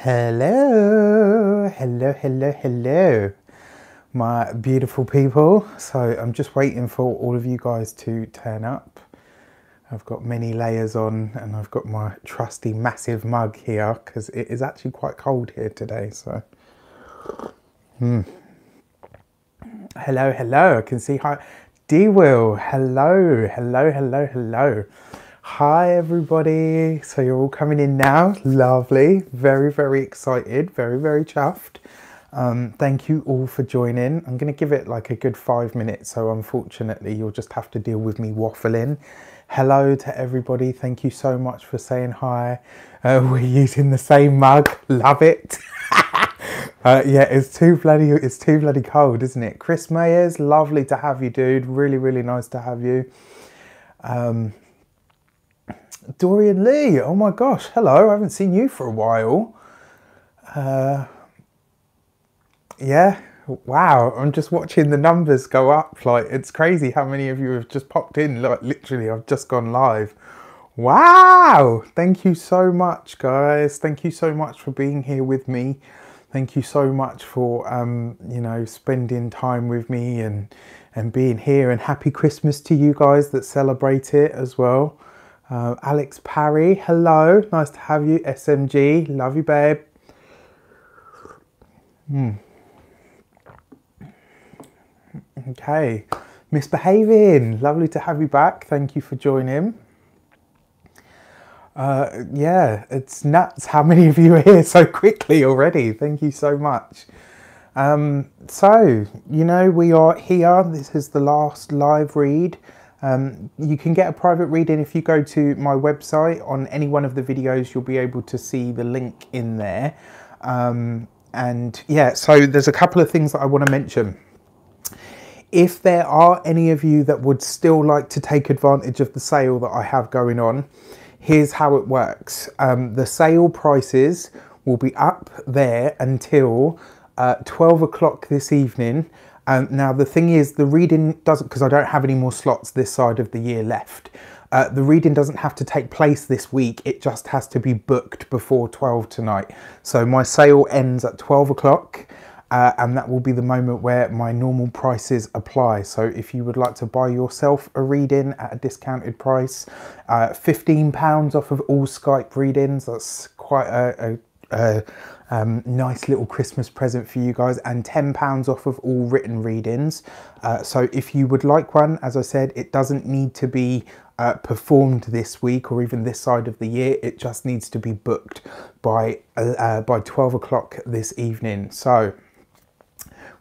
Hello, hello, hello, hello, my beautiful people. So I'm just waiting for all of you guys to turn up. I've got many layers on and I've got my trusty massive mug here because it is actually quite cold here today. So, hello, hello, I can see hi. D-Will, hello, hello, hello, hello. Hi everybody, so you're all coming in now, lovely, very, very excited, very, very chuffed. Thank you all for joining. I'm going to give it like a good 5 minutes, so unfortunately you'll just have to deal with me waffling. Hello to everybody, thank you so much for saying hi. We're using the same mug, love it. Yeah, it's too bloody cold, isn't it? Chris Mayers, lovely to have you, dude, really, really nice to have you. Dorian Lee, oh my gosh, hello, I haven't seen you for a while. Yeah, wow, I'm just watching the numbers go up, like, it's crazy how many of you have just popped in, like, literally, I've just gone live. Wow, thank you so much, guys, thank you so much for being here with me. Thank you so much for, you know, spending time with me and being here, and happy Christmas to you guys that celebrate it as well. Alex Parry, hello, nice to have you. SMG, love you, babe. Okay, Misbehaving, lovely to have you back. Thank you for joining. Yeah, it's nuts how many of you are here so quickly already. Thank you so much. So, you know, we are here. This is the last live read. You can get a private reading if you go to my website. On any one of the videos, you'll be able to see the link in there. And yeah, so there's a couple of things that I want to mention. If there are any of you that would still like to take advantage of the sale that I have going on, here's how it works. The sale prices will be up there until 12 o'clock this evening. Now the thing is, the reading doesn't, because I don't have any more slots this side of the year left. The reading doesn't have to take place this week, it just has to be booked before 12 tonight. So my sale ends at 12 o'clock. And that will be the moment where my normal prices apply. So if you would like to buy yourself a reading at a discounted price, £15 off of all Skype readings, that's quite a nice little Christmas present for you guys, and £10 off of all written readings. So if you would like one, as I said, it doesn't need to be performed this week or even this side of the year. It just needs to be booked by 12 o'clock this evening. So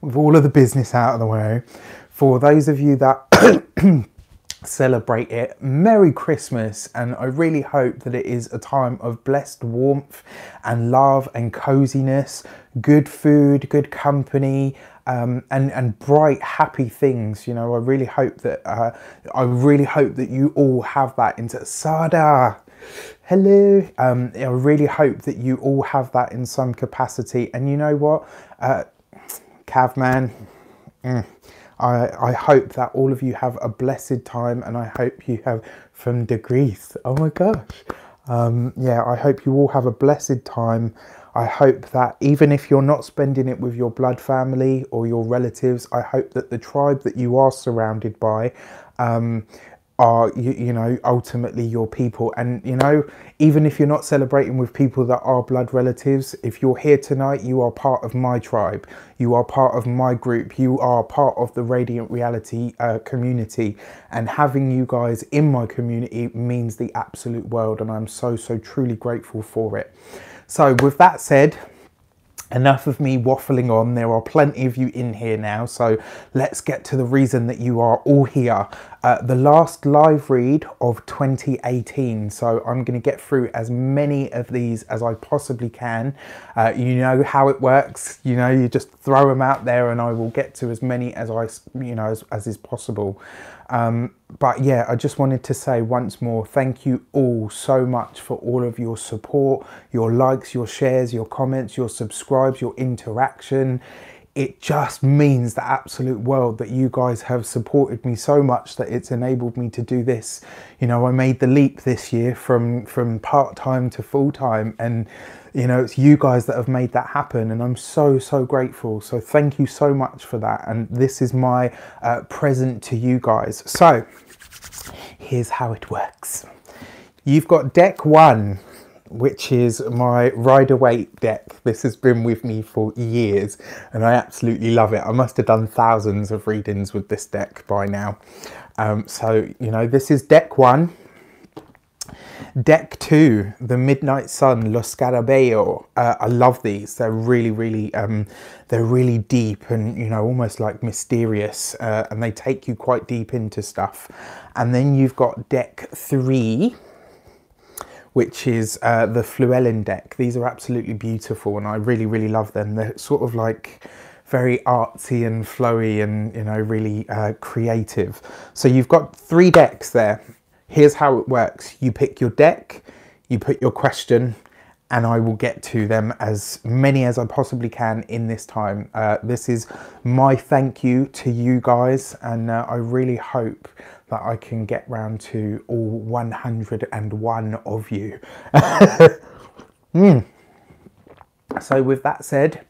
with all of the business out of the way, for those of you that celebrate it, Merry Christmas, and I really hope that it is a time of blessed warmth and love and coziness, good food, good company, and bright, happy things. You know, I really hope that you all have that into Sada. Hello. I really hope that you all have that in some capacity. And you know what, Cavman, I hope that all of you have a blessed time, and I hope you have from degrees. Oh my gosh. Yeah, I hope you all have a blessed time. I hope that even if you're not spending it with your blood family or your relatives, I hope that the tribe that you are surrounded by are, you know, ultimately your people. And, you know, even if you're not celebrating with people that are blood relatives, if you're here tonight, you are part of my tribe. You are part of my group. You are part of the Radiant Reality community. And having you guys in my community means the absolute world. And I'm so, so truly grateful for it. So with that said, enough of me waffling on. There are plenty of you in here now, so let's get to the reason that you are all here. The last live read of 2018, so I'm going to get through as many of these as I possibly can. You know how it works. You know, you just throw them out there and I will get to as many as as is possible. But yeah, I just wanted to say once more, thank you all so much for all of your support, your likes, your shares, your comments, your subscribes, your interaction. it just means the absolute world that you guys have supported me so much that it's enabled me to do this. You know, I made the leap this year from part-time to full-time, and you know, it's you guys that have made that happen, and I'm so grateful. So thank you so much for that, and this is my present to you guys. So here's how it works. You've got deck 1, which is my Rider-Waite deck. This has been with me for years and I absolutely love it. I must have done thousands of readings with this deck by now. So, you know, this is deck 1. Deck 2, the Midnight Sun, Lo Scarabeo. I love these. They're really they're really deep and, you know, almost like mysterious, and they take you quite deep into stuff. And then you've got deck 3, which is the Fluellen deck. These are absolutely beautiful and I really love them. They're sort of like very artsy and flowy and, you know, really creative. So you've got 3 decks there. Here's how it works. You pick your deck, you put your question, and I will get to them as many as I possibly can in this time. This is my thank you to you guys, and I really hope that I can get round to all 101 of you. So with that said,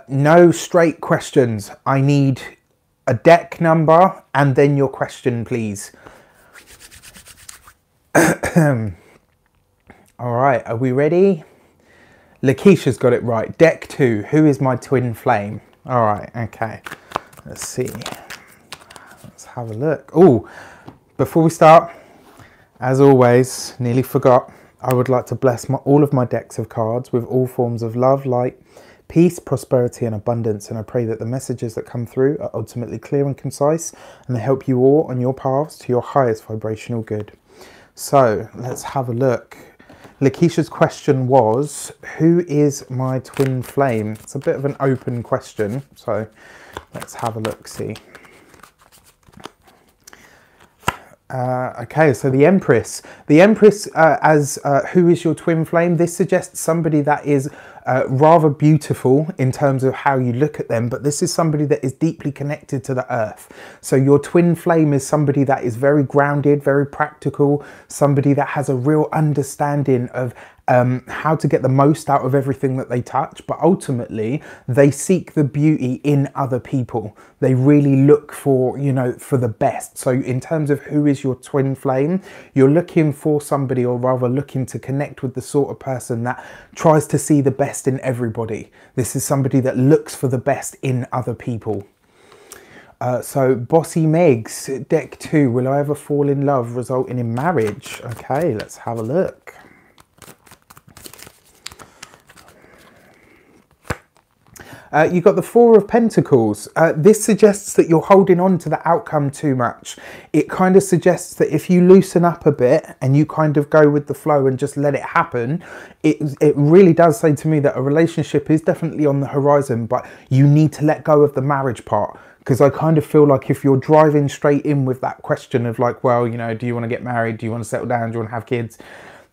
no straight questions. I need a deck number and then your question, please. All right, are we ready? Lakeisha's got it right. Deck 2, who is my twin flame? All right, okay. Let's see. Let's have a look. Oh, before we start, as always, nearly forgot, I would like to bless all of my decks of cards with all forms of love, light, peace, prosperity and abundance, and I pray that the messages that come through are ultimately clear and concise and they help you all on your paths to your highest vibrational good. So let's have a look. Lakeisha's question was, who is my twin flame? It's a bit of an open question, so let's have a look, see. Okay, so the Empress. The Empress as who is your twin flame? This suggests somebody that is rather beautiful in terms of how you look at them, but this is somebody that is deeply connected to the earth. So your twin flame is somebody that is very grounded, very practical, somebody that has a real understanding of how to get the most out of everything that they touch, but ultimately they seek the beauty in other people. They really look for, you know, for the best. So in terms of who is your twin flame, you're looking for somebody, or rather looking to connect with the sort of person that tries to see the best in everybody. This is somebody that looks for the best in other people. So Bossy Megs, deck 2, will I ever fall in love resulting in marriage? Okay, let's have a look. You got the Four of Pentacles. This suggests that you're holding on to the outcome too much. It kind of suggests that if you loosen up a bit and you kind of go with the flow and just let it happen, it really does say to me that a relationship is definitely on the horizon, but you need to let go of the marriage part. Because I kind of feel like if you're driving straight in with that question of like, well, you know, do you want to get married? Do you want to settle down? Do you want to have kids?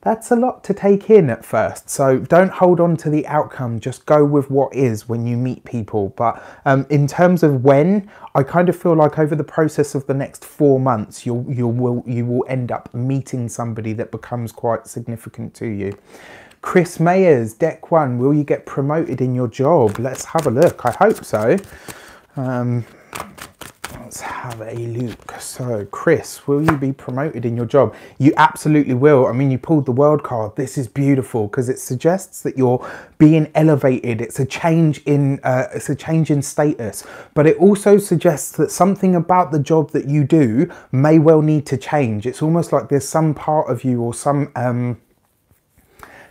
That's a lot to take in at first. So don't hold on to the outcome, just go with what is when you meet people. But in terms of when, I kind of feel like over the process of the next 4 months, you will end up meeting somebody that becomes quite significant to you. Chris Mayers, deck 1, will you get promoted in your job? Let's have a look, I hope so. Let's have a look. So Chris, will you be promoted in your job? You absolutely will. I mean, you pulled the World card. This is beautiful because it suggests that you're being elevated. It's a change in status, but it also suggests that something about the job that you do may well need to change. It's almost like there's some part of you, or some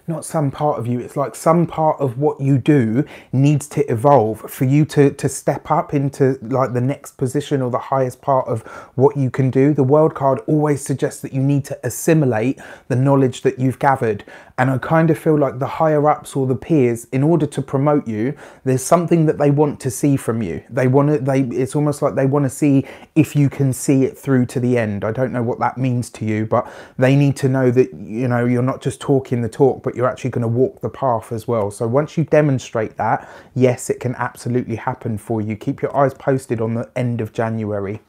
not some part of you, it's like some part of what you do needs to evolve for you to step up into like the next position or the highest part of what you can do. The World card always suggests that you need to assimilate the knowledge that you've gathered. And I kind of feel like the higher ups or the peers, in order to promote you, there's something that they want to see from you. It's almost like they want to see if you can see it through to the end. I don't know what that means to you, but they need to know that, you know, you're not just talking the talk, but you're actually going to walk the path as well. So once you demonstrate that, yes, it can absolutely happen for you. Keep your eyes posted on the end of January.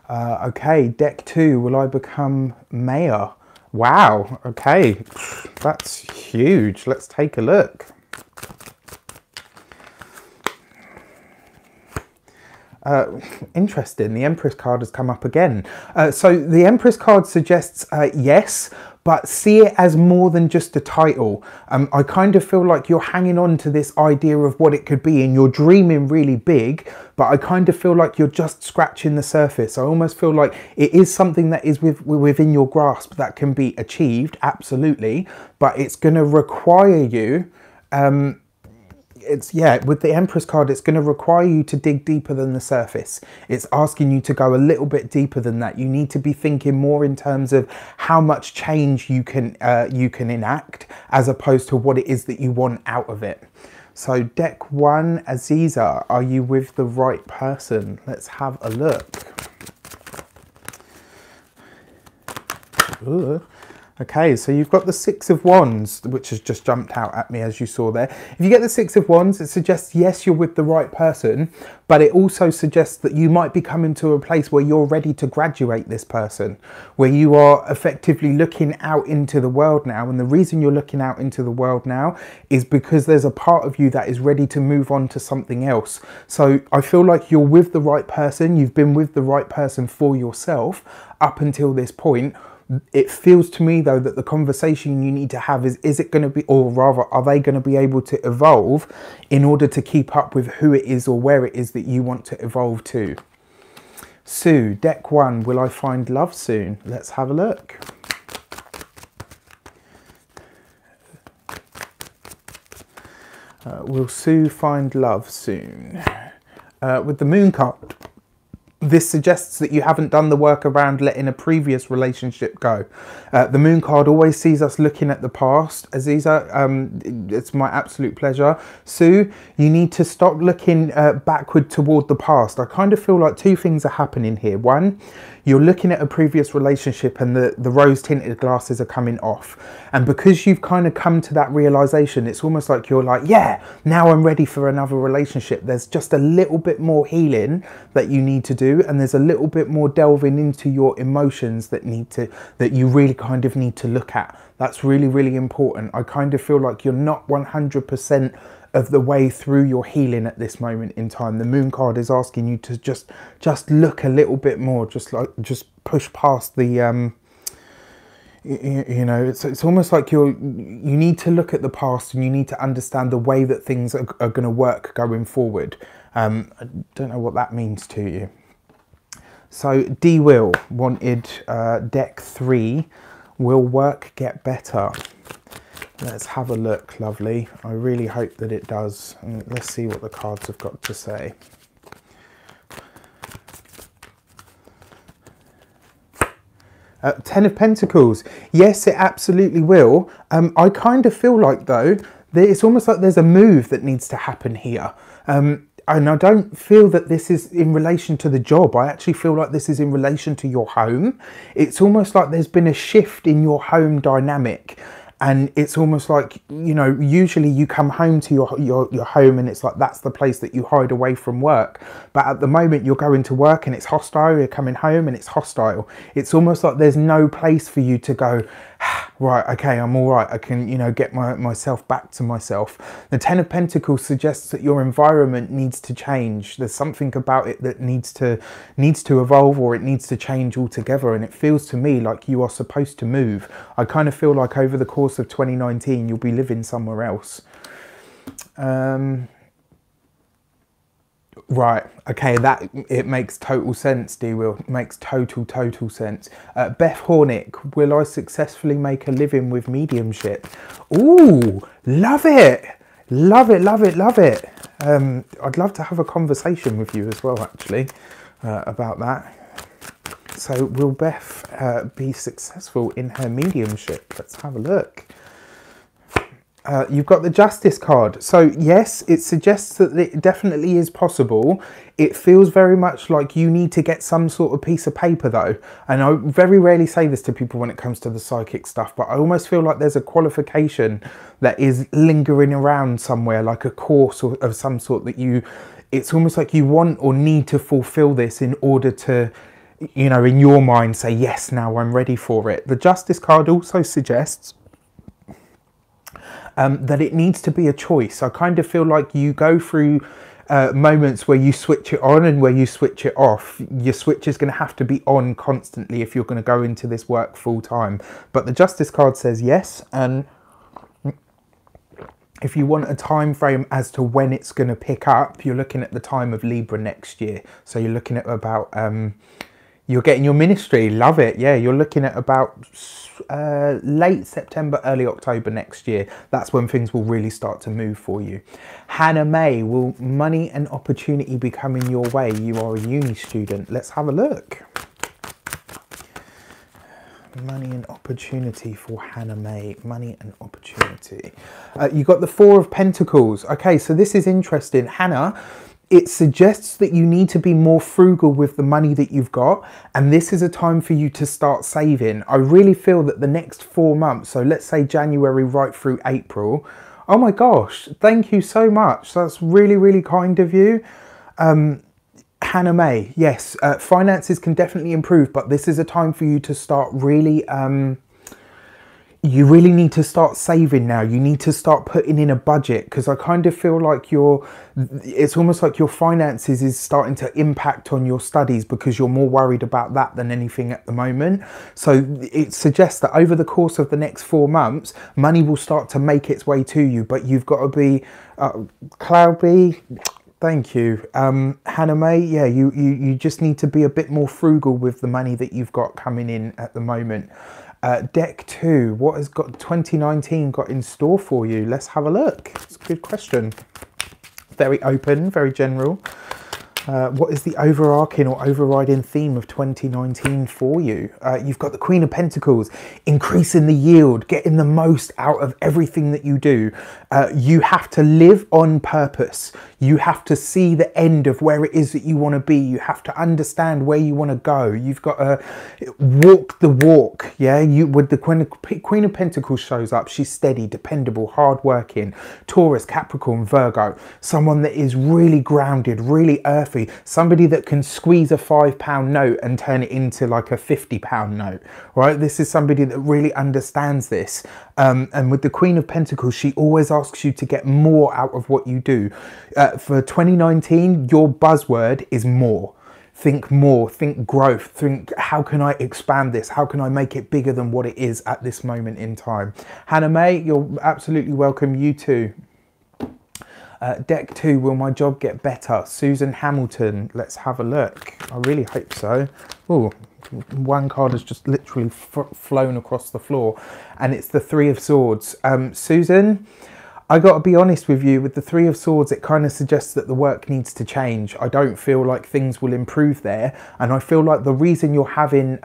Okay, deck 2, will I become mayor? Wow, okay, that's huge. Let's take a look. Interesting, the Empress card has come up again. So the Empress card suggests yes, but see it as more than just a title. I kind of feel like you're hanging on to this idea of what it could be and you're dreaming really big, but I kind of feel like you're just scratching the surface. I almost feel like it is something that is within your grasp that can be achieved, absolutely, but it's going to require you with the Empress card, it's going to require you to dig deeper than the surface. It's asking you to go a little bit deeper than that. You need to be thinking more in terms of how much change you can enact, as opposed to what it is that you want out of it. So deck 1, Aziza, are you with the right person? Let's have a look. Ooh. Okay, so you've got the Six of Wands, which has just jumped out at me as you saw there. If you get the Six of Wands, it suggests, yes, you're with the right person, but it also suggests that you might be coming to a place where you're ready to graduate this person, where you are effectively looking out into the world now. And the reason you're looking out into the world now is because there's a part of you that is ready to move on to something else. So I feel like you're with the right person. You've been with the right person for yourself up until this point. It feels to me though that the conversation you need to have is it going to be, or rather are they going to be able to evolve in order to keep up with who it is or where it is that you want to evolve to. Sue, deck 1, will I find love soon? Let's have a look. Will Sue find love soon? With the Moon card, this suggests that you haven't done the work around letting a previous relationship go. The Moon card always sees us looking at the past. Aziza, it's my absolute pleasure. Sue, you need to stop looking backward toward the past. I kind of feel like two things are happening here. One, you're looking at a previous relationship and the rose-tinted glasses are coming off. And because you've kind of come to that realization, it's almost like you're like, yeah, now I'm ready for another relationship. There's just a little bit more healing that you need to do. And there's a little bit more delving into your emotions that you really kind of need to look at. That's really, really important. I kind of feel like you're not 100% of the way through your healing at this moment in time. The Moon card is asking you to just look a little bit more, just push past the you know, it's almost like you need to look at the past and you need to understand the way that things are going to work going forward. I don't know what that means to you. So D Will wanted deck 3, will work get better? Let's have a look, lovely. I really hope that it does. Let's see what the cards have got to say. Ten of Pentacles. Yes, it absolutely will. I kind of feel like, though, that it's almost like there's a move that needs to happen here. And I don't feel that this is in relation to the job. I actually feel like this is in relation to your home. It's almost like there's been a shift in your home dynamic. And it's almost like, you know, usually you come home to your home and it's like that's the place that you hide away from work. But at the moment you're going to work and it's hostile, you're coming home and it's hostile. It's almost like there's no place for you to go, right, okay, I'm all right. I can, you know, get myself back to myself. The Ten of Pentacles suggests that your environment needs to change. There's something about it that needs to evolve, or it needs to change altogether. And it feels to me like you are supposed to move. I kind of feel like over the course of 2019, you'll be living somewhere else. Right, okay, that it makes total sense, D-Will. Makes total sense. Beth Hornick, will I successfully make a living with mediumship? Ooh, love it. Love it, love it, love it. I'd love to have a conversation with you as well, actually, about that. So will Beth be successful in her mediumship? Let's have a look. You've got the Justice card. So yes, it suggests that it definitely is possible. It feels very much like you need to get some sort of piece of paper though. And I very rarely say this to people when it comes to the psychic stuff, but I almost feel like there's a qualification that is lingering around somewhere, like a course of some sort that it's almost like you want or need to fulfill this in order to, you know, in your mind say, yes, now I'm ready for it. The Justice card also suggests that it needs to be a choice. I kind of feel like you go through moments where you switch it on and where you switch it off. Your switch is going to have to be on constantly if you're going to go into this work full time. But the Justice card says yes, and if you want a time frame as to when it's going to pick up, you're looking at the time of Libra next year. So you're looking at about you're getting your ministry. Love it. Yeah, you're looking at about late September, early October next year. That's when things will really start to move for you. Hannah May, will money and opportunity be coming your way? You are a uni student. Let's have a look. Money and opportunity for Hannah May. Money and opportunity. You got the Four of Pentacles. Okay, so this is interesting. Hannah, it suggests that you need to be more frugal with the money that you've got, and this is a time for you to start saving. I really feel that the next 4 months, so let's say January right through April. Oh my gosh, thank you so much. That's really, really kind of you. Hannah May, yes, finances can definitely improve, but this is a time for you to start really you really need to start saving now. You need to start putting in a budget, because I kind of feel like it's almost like your finances is starting to impact on your studies because you're more worried about that than anything at the moment. So it suggests that over the course of the next 4 months, money will start to make its way to you, but you've got to be Cloudy. Thank you. Hannah May, yeah, you just need to be a bit more frugal with the money that you've got coming in at the moment. Deck 2, what has 2019 got in store for you? Let's have a look. It's a good question. Very open, very general. What is the overarching or overriding theme of 2019 for you? You've got the Queen of Pentacles, increasing the yield, getting the most out of everything that you do. You have to live on purpose. You have to see the end of where it is that you want to be. You have to understand where you want to go. You've got to walk the walk. Yeah, with the Queen of Pentacles shows up. She's steady, dependable, hardworking. Taurus, Capricorn, Virgo. Someone that is really grounded, really earthy. Somebody that can squeeze a £5 note and turn it into like a £50 note. Right? This is somebody that really understands this. And with the Queen of Pentacles, she always asks you to get more out of what you do. For 2019, your buzzword is more. Think more, think growth, think how can I expand this? How can I make it bigger than what it is at this moment in time? Hannah May, you're absolutely welcome. You too. Deck 2, will my job get better? Susan Hamilton, let's have a look. I really hope so. Oh, one card has just literally flown across the floor, and it's the Three of Swords. Susan, I got to be honest with you, with the Three of Swords, it kind of suggests that the work needs to change. I don't feel like things will improve there. And I feel like the reason you're having,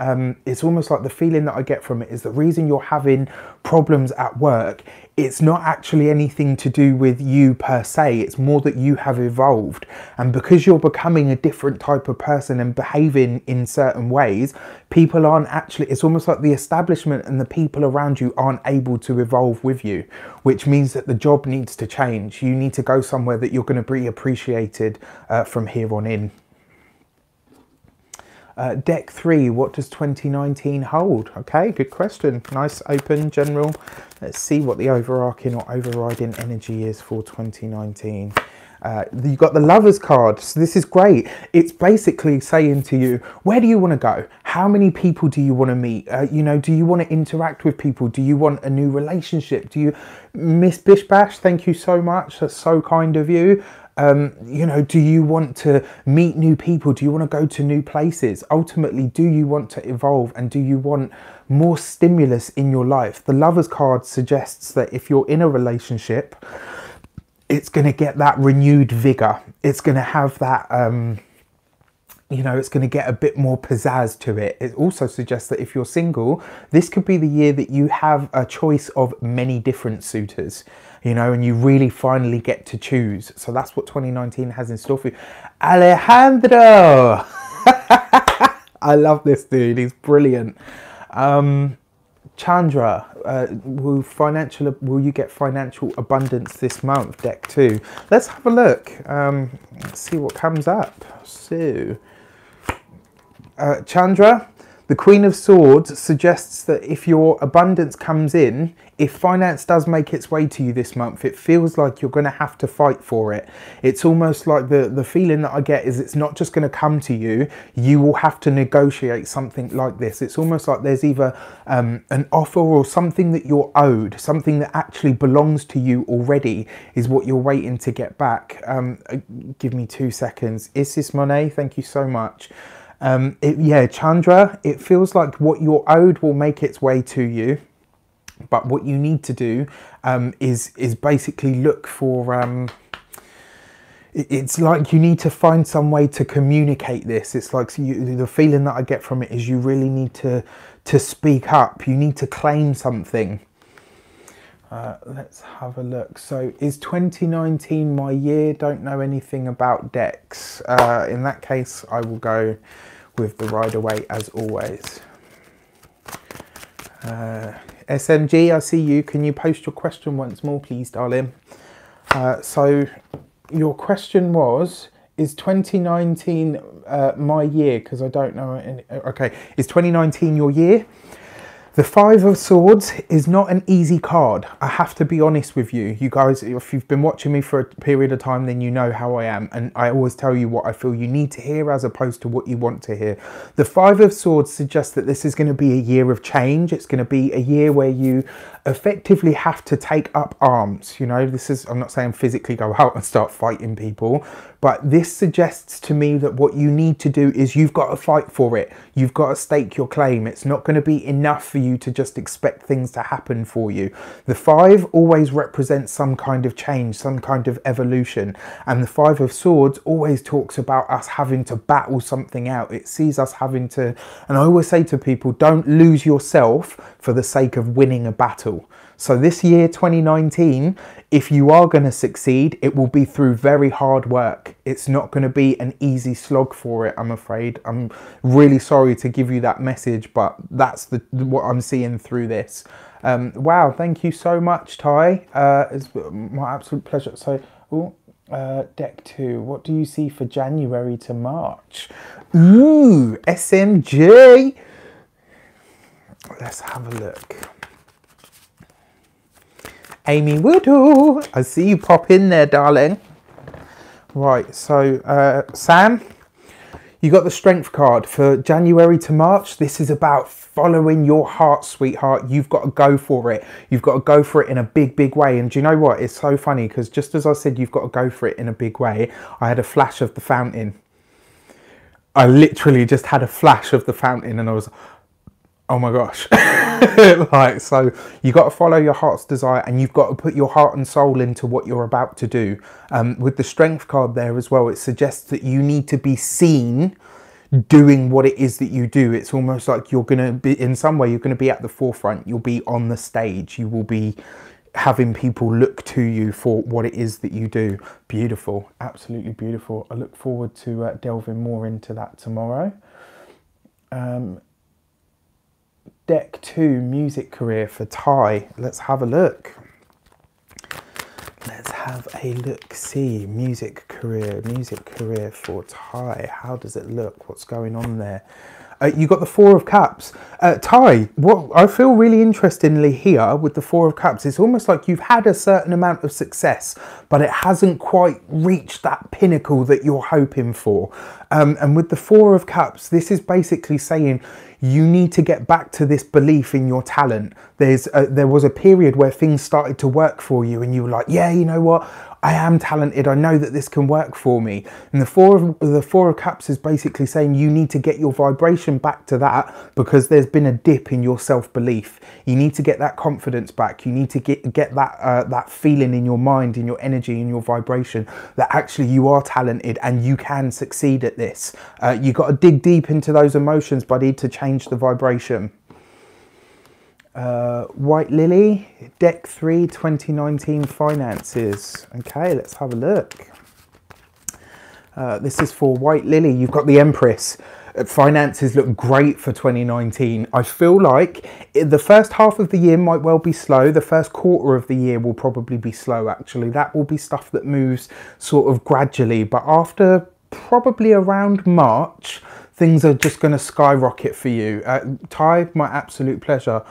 it's almost like the feeling that I get from it is the reason you're having problems at work, it's not actually anything to do with you per se. It's more that you have evolved. And because you're becoming a different type of person and behaving in certain ways, people aren't actually, it's almost like the establishment and the people around you aren't able to evolve with you, which means that the job needs to change. You need to go somewhere that you're going to be appreciated from here on in. Deck 3, what does 2019 hold? Okay, good question. Nice, open, general. Let's see what the overarching or overriding energy is for 2019. You've got the Lovers card, so this is great. It's basically saying to you, where do you want to go? How many people do you want to meet? You know, do you want to interact with people? Do you want a new relationship? Do you, Miss Bish Bash, thank you so much. That's so kind of you. You know, do you want to meet new people? Do you want to go to new places? Ultimately, do you want to evolve, and do you want more stimulus in your life? The Lovers card suggests that if you're in a relationship, it's going to get that renewed vigor. It's going to have that, you know, it's going to get a bit more pizzazz to it. It also suggests that if you're single, this could be the year that you have a choice of many different suitors, you know, and you really finally get to choose. So that's what 2019 has in store for you. Alejandro! I love this dude, he's brilliant. Chandra, will you get financial abundance this month? Deck 2. Let's have a look. Let's see what comes up. So, Chandra, the Queen of Swords suggests that if your abundance comes in, if finance does make its way to you this month, it feels like you're going to have to fight for it. It's almost like the feeling that I get is it's not just going to come to you. You will have to negotiate something like this. It's almost like there's either an offer or something that you're owed, something that actually belongs to you already is what you're waiting to get back. Give me 2 seconds. Isis Monet, thank you so much. Yeah, Chandra, it feels like what you're owed will make its way to you. But what you need to do is basically look for, it's like you need to find some way to communicate this. It's like the feeling that I get from it is you really need to speak up. You need to claim something. Let's have a look. So is 2019 my year? Don't know anything about decks. In that case, I will go with the Rider-Waite as always. SMG, I see you. Can you post your question once more, please, darling? So your question was, is 2019 my year? Because I don't know any. Okay, is 2019 your year? The Five of Swords is not an easy card. I have to be honest with you. You guys, if you've been watching me for a period of time, then you know how I am. And I always tell you what I feel you need to hear as opposed to what you want to hear. The Five of Swords suggests that this is going to be a year of change. It's going to be a year where you effectively have to take up arms. You know, this is, I'm not saying physically go out and start fighting people, but this suggests to me that what you need to do is you've got to fight for it. You've got to stake your claim. It's not going to be enough for you to just expect things to happen for you. The Five always represents some kind of change, some kind of evolution. And the Five of Swords always talks about us having to battle something out. It sees us having to, and I always say to people, don't lose yourself for the sake of winning a battle. So this year, 2019, if you are going to succeed, it will be through very hard work. It's not going to be an easy slog for it, I'm afraid. I'm really sorry to give you that message, but that's what I'm seeing through this. Wow, thank you so much, Ty. It's my absolute pleasure. So, deck 2, what do you see for January to March? Ooh, SMG. Let's have a look. Amy Woodall, I see you pop in there, darling. Right, so Sam, you got the Strength card for January to March. This is about following your heart, sweetheart. You've got to go for it. You've got to go for it in a big, big way. And do you know what? It's so funny because just as I said, you've got to go for it in a big way, I had a flash of the fountain. I literally just had a flash of the fountain and I was, oh my gosh. Like, so you got to follow your heart's desire and you've got to put your heart and soul into what you're about to do. With the Strength card there as well, it suggests that you need to be seen doing what it is that you do. It's almost like you're going to be, in some way, you're going to be at the forefront. You'll be on the stage. You will be having people look to you for what it is that you do. Beautiful. Absolutely beautiful. I look forward to delving more into that tomorrow. Deck 2, music career for Ty. Let's have a look. Let's have a look. See, music career for Ty. How does it look? What's going on there? You got the Four of Cups. Ty, what I feel really interestingly here with the Four of Cups, it's almost like you've had a certain amount of success, but it hasn't quite reached that pinnacle that you're hoping for. And with the Four of Cups, this is basically saying you need to get back to this belief in your talent. There was a period where things started to work for you and you were like, yeah, you know what? I am talented. I know that this can work for me. And the Four of Cups is basically saying you need to get your vibration back to that, because there's been a dip in your self-belief. You need to get that confidence back. You need to get that feeling in your mind, in your energy, in your vibration, that actually you are talented and you can succeed at this. You got to dig deep into those emotions, buddy, to change the vibration. White Lily, deck 3, 2019 finances. Okay, let's have a look. This is for White Lily. You've got the Empress. Finances look great for 2019. I feel like the first half of the year might well be slow. The first quarter of the year will probably be slow, actually. That will be stuff that moves sort of gradually. But after probably around March, things are just going to skyrocket for you. Ty, my absolute pleasure.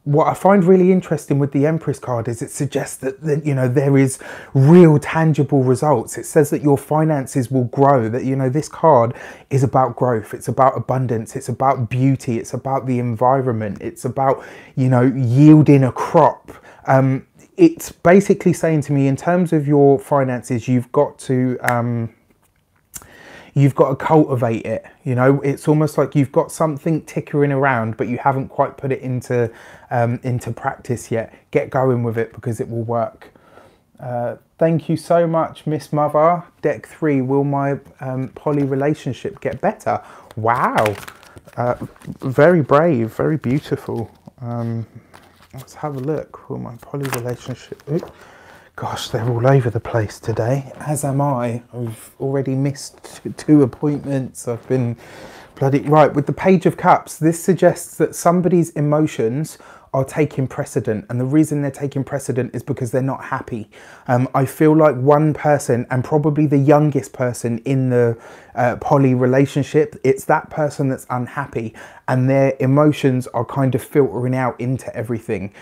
What I find really interesting with the Empress card is it suggests that you know, there is real tangible results. It says that your finances will grow, that, you know, this card is about growth. It's about abundance. It's about beauty. It's about the environment. It's about, you know, yielding a crop. It's basically saying to me, in terms of your finances, you've got to cultivate it. You know, it's almost like you've got something tickering around, but you haven't quite put it into practice yet. Get going with it, because it will work. Thank you so much, Miss Mother. Deck 3, will my poly relationship get better? Wow. Very brave, very beautiful. Let's have a look. Will my poly relationship... Ooh. Gosh, they're all over the place today, as am I. I've already missed 2 appointments. I've been bloody... Right, with the Page of Cups, this suggests that somebody's emotions are taking precedent. And the reason they're taking precedent is because they're not happy. I feel like one person, and probably the youngest person in the poly relationship, it's that person that's unhappy. And their emotions are kind of filtering out into everything.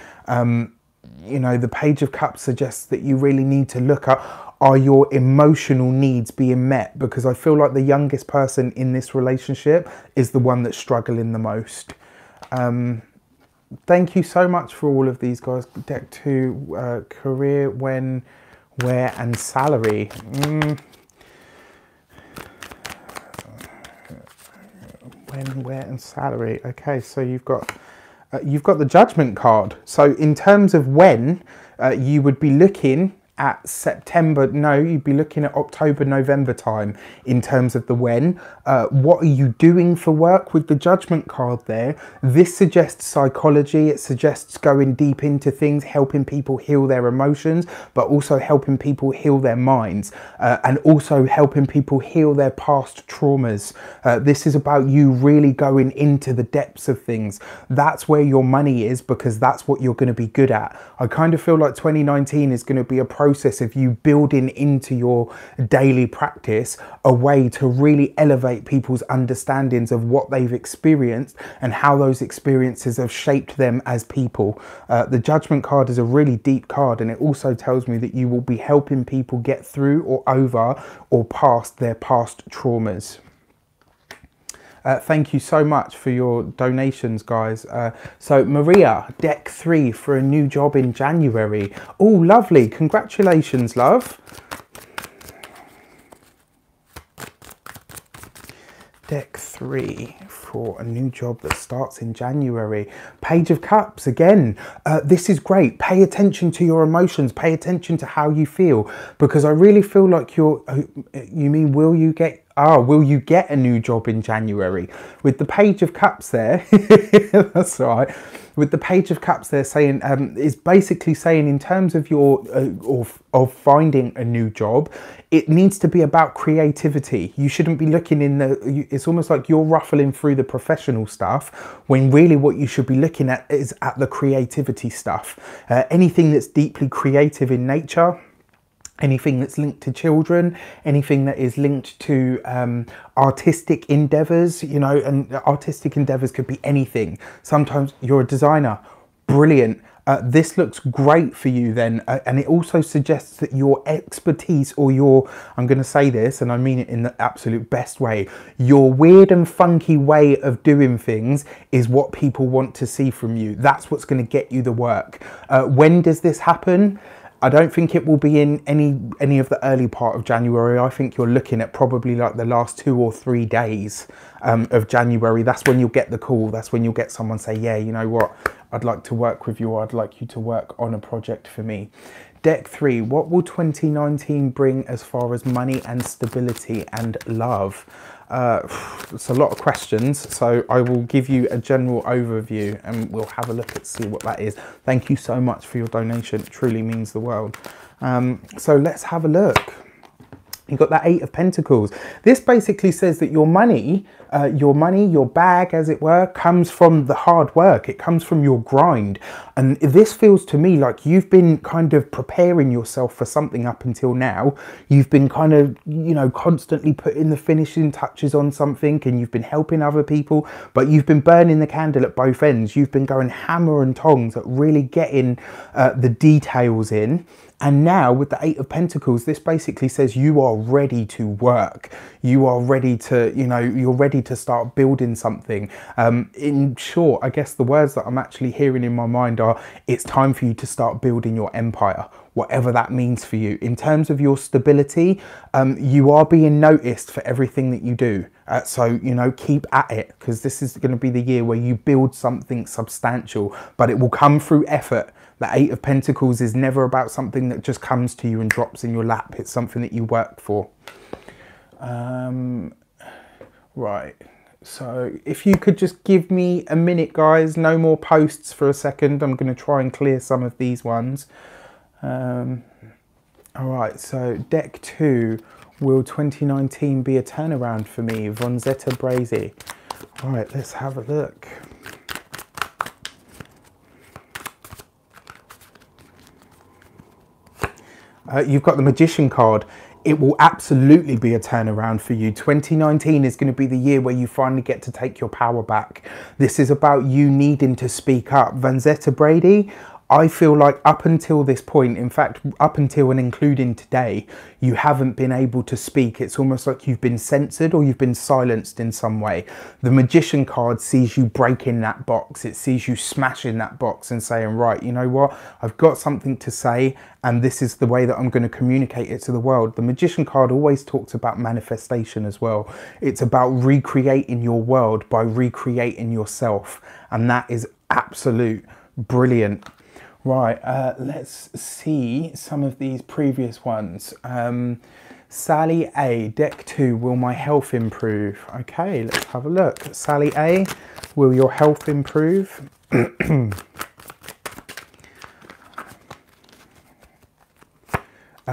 You know, the Page of Cups suggests that you really need to look at, are your emotional needs being met? Because I feel like the youngest person in this relationship is the one that's struggling the most. Thank you so much for all of these, guys. Deck 2, career, when, where, and salary. When, where, and salary. Okay, so you've got the Judgment card. So in terms of when, you would be looking at September. No, you'd be looking at October, November time in terms of the when. What are you doing for work with the Judgment card there? This suggests psychology. It suggests going deep into things, helping people heal their emotions, but also helping people heal their minds, and also helping people heal their past traumas. This is about you really going into the depths of things. That's where your money is, because that's what you're going to be good at. I kind of feel like 2019 is going to be a process of you building into your daily practice a way to really elevate people's understandings of what they've experienced and how those experiences have shaped them as people. The Judgment card is a really deep card, and it also tells me that you will be helping people get through or over or past their past traumas. Thank you so much for your donations, guys. So Maria, deck 3 for a new job in January. Oh, lovely. Congratulations, love. Deck 3 for a new job that starts in January. Page of Cups, again. This is great. Pay attention to your emotions. Pay attention to how you feel, because I really feel like you mean, will you get a new job in January? With the Page of Cups there, that's right. With the Page of Cups there saying, is basically saying in terms of your, of finding a new job, it needs to be about creativity. You shouldn't be looking in it's almost like you're ruffling through the professional stuff, when really what you should be looking at is at the creativity stuff. Anything that's deeply creative in nature, anything that's linked to children, anything that is linked to artistic endeavors, you know, and artistic endeavors could be anything. Sometimes you're a designer, brilliant. This looks great for you then, and it also suggests that your expertise, or your, I'm going to say this and I mean it in the absolute best way, your weird and funky way of doing things is what people want to see from you. That's what's going to get you the work. When does this happen? I don't think it will be in any of the early part of January. I think you're looking at probably like the last 2 or 3 days of January. That's when you'll get the call. That's when you'll get someone say, yeah, you know what, I'd like to work with you, or I'd like you to work on a project for me. Deck 3, what will 2019 bring as far as money and stability and love? It's a lot of questions, so I will give you a general overview and we'll have a look at see what that is. Thank you so much for your donation. It truly means the world. So let's have a look. You've got that 8 of Pentacles. This basically says that your money, your bag, as it were, comes from the hard work. It comes from your grind. And this feels to me like you've been kind of preparing yourself for something up until now. You've been kind of, you know, constantly putting the finishing touches on something, and you've been helping other people, but you've been burning the candle at both ends. You've been going hammer and tongs at really getting the details in. And now with the 8 of Pentacles, this basically says you are ready to work. You are ready to, you know, you're ready to start building something. In short, I guess the words that I'm actually hearing in my mind are, it's time for you to start building your empire, whatever that means for you. In terms of your stability, you are being noticed for everything that you do. So, you know, keep at it, because this is going to be the year where you build something substantial, but it will come through effort. The 8 of Pentacles is never about something that just comes to you and drops in your lap. It's something that you work for. Right. So if you could just give me a minute, guys. No more posts for a second. I'm going to try and clear some of these ones. All right. So deck 2. Will 2019 be a turnaround for me? Vonzetta Brazy. All right. Let's have a look. You've got the Magician card. It will absolutely be a turnaround for you. 2019 is going to be the year where you finally get to take your power back. This is about you needing to speak up. Vanzetta Brady, I feel like up until this point, in fact, up until and including today, you haven't been able to speak. It's almost like you've been censored or you've been silenced in some way. The Magician card sees you breaking that box. It sees you smashing that box and saying, right, you know what? I've got something to say, and this is the way that I'm going to communicate it to the world. The Magician card always talks about manifestation as well. It's about recreating your world by recreating yourself. And that is absolute brilliant. Right, let's see some of these previous ones. Sally A, deck 2, will my health improve? Okay, let's have a look. Sally A, will your health improve?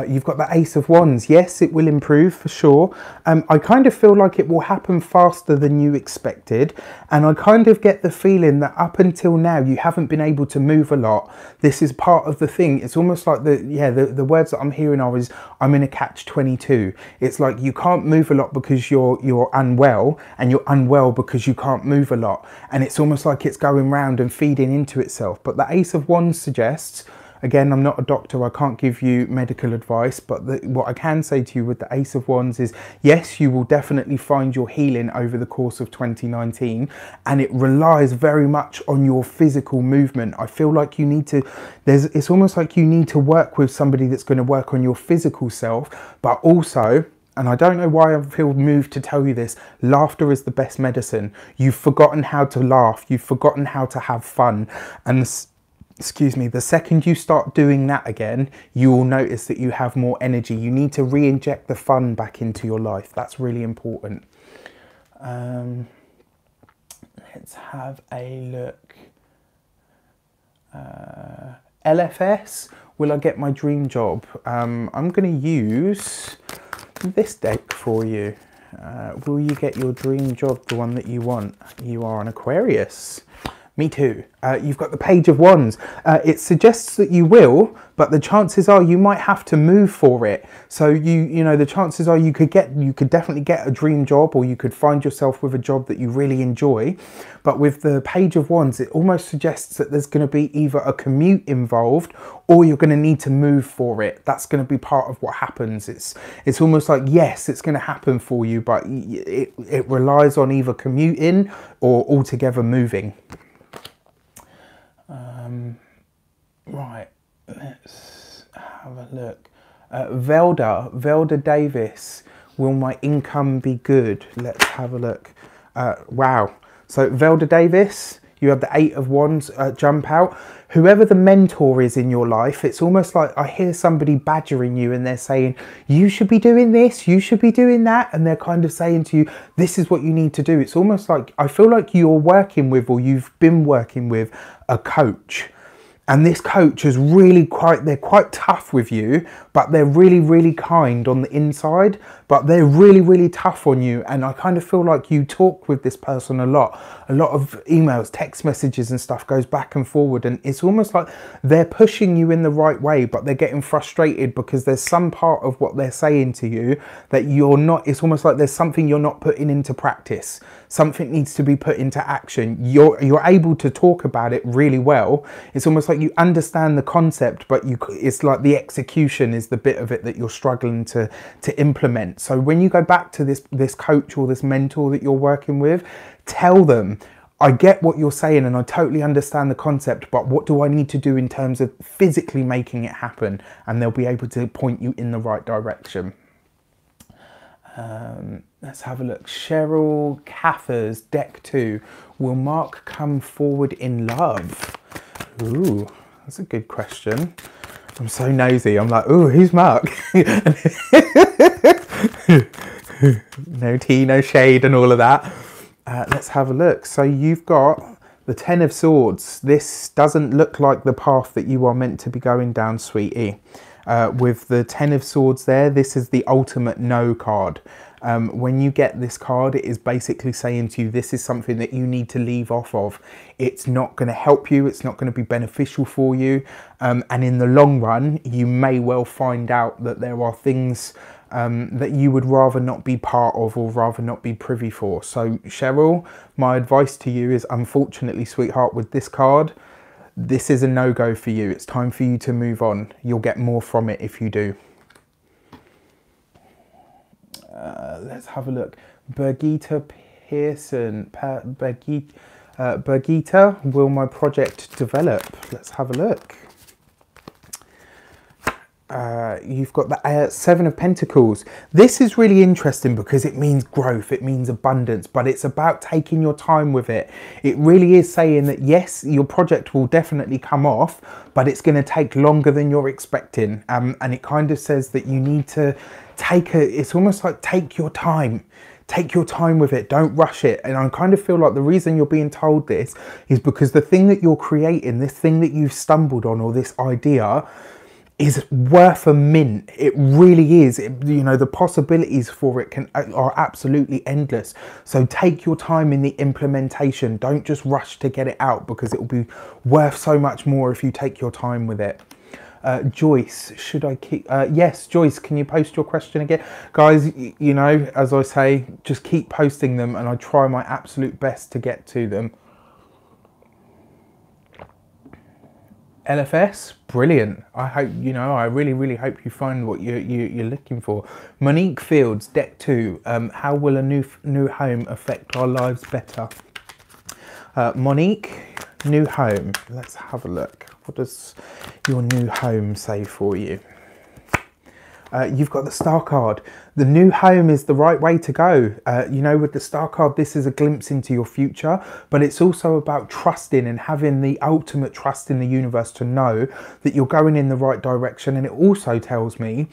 You've got the Ace of Wands. Yes, it will improve for sure. I kind of feel like it will happen faster than you expected. And I kind of get the feeling that up until now, you haven't been able to move a lot. This is part of the thing. It's almost like the words that I'm hearing are is, I'm in a catch-22. It's like you can't move a lot because you're unwell, and you're unwell because you can't move a lot. And it's almost like it's going round and feeding into itself. But the Ace of Wands suggests, again, I'm not a doctor, I can't give you medical advice, but what I can say to you with the Ace of Wands is, yes, you will definitely find your healing over the course of 2019, and it relies very much on your physical movement. I feel like you need to, it's almost like you need to work with somebody that's going to work on your physical self, but also, and I don't know why I feel moved to tell you this, laughter is the best medicine. You've forgotten how to laugh, you've forgotten how to have fun, and excuse me, the second you start doing that again, you will notice that you have more energy. You need to re-inject the fun back into your life. That's really important. Let's have a look. LFS, will I get my dream job? I'm going to use this deck for you. Will you get your dream job, the one that you want? You are an Aquarius. Me too. You've got the Page of Wands. It suggests that you will, but the chances are you might have to move for it. So you know, the chances are you could definitely get a dream job, or you could find yourself with a job that you really enjoy. But with the Page of Wands, it almost suggests that there's going to be either a commute involved, or you're going to need to move for it. That's going to be part of what happens. It's almost like, yes, it's going to happen for you, but it relies on either commuting or altogether moving. Right, let's have a look. Velda Davis, will my income be good? Let's have a look. Wow. So Velda Davis, you have the 8 of Wands jump out. Whoever the mentor is in your life, it's almost like I hear somebody badgering you and they're saying, you should be doing this, you should be doing that. And they're kind of saying to you, this is what you need to do. It's almost like, I feel like you're working with, or you've been working with, a coach. And this coach is really they're quite tough with you, but they're really, really kind on the inside, but they're really, really tough on you. And I kind of feel like you talk with this person a lot of emails, text messages and stuff goes back and forward. And it's almost like they're pushing you in the right way, but they're getting frustrated because there's some part of what they're saying to you that you're not, it's almost like there's something you're not putting into practice. Something needs to be put into action. You're able to talk about it really well. It's almost like you understand the concept, but it's like the execution is the bit of it that you're struggling to implement. So when you go back to this coach or this mentor that you're working with, tell them, I get what you're saying and I totally understand the concept, but what do I need to do in terms of physically making it happen? And they'll be able to point you in the right direction. Let's have a look. Cheryl Cathers, deck 2. Will Mark come forward in love? Ooh, that's a good question. I'm so nosy. I'm like, ooh, who's Mark? No tea, no shade and all of that. Let's have a look. So you've got the 10 of Swords. This doesn't look like the path that you are meant to be going down, sweetie. With the 10 of Swords there, this is the ultimate no card. When you get this card, it is basically saying to you, this is something that you need to leave off of. It's not going to help you. It's not going to be beneficial for you. And in the long run, you may well find out that there are things that you would rather not be part of or rather not be privy for. So Cheryl, my advice to you is, unfortunately, sweetheart, with this card, this is a no-go for you. It's time for you to move on. You'll get more from it if you do. Let's have a look. Birgitta Pearson. Birgitta, will my project develop? Let's have a look. You've got the 7 of Pentacles. This is really interesting because it means growth, it means abundance, but it's about taking your time with it. It really is saying that yes, your project will definitely come off, but it's going to take longer than you're expecting. And it kind of says that you need to it's almost like take your time. Take your time with it, don't rush it. And I kind of feel like the reason you're being told this is because the thing that you're creating, this thing that you've stumbled on, or this idea, is worth a mint. It really is. You know, the possibilities for it are absolutely endless. So take your time in the implementation. Don't just rush to get it out, because it will be worth so much more if you take your time with it. Joyce, should I keep... yes, Joyce, can you post your question again? Guys, you know, as I say, just keep posting them and I try my absolute best to get to them. LFS, brilliant. I hope, you know, I really, really hope you find what you're looking for. Monique Fields, deck 2. How will a new home affect our lives better? Monique, new home. Let's have a look. What does your new home say for you? You've got the Star card. The new home is the right way to go. You know, with the Star card, this is a glimpse into your future, but it's also about trusting and having the ultimate trust in the universe to know that you're going in the right direction. And it also tells me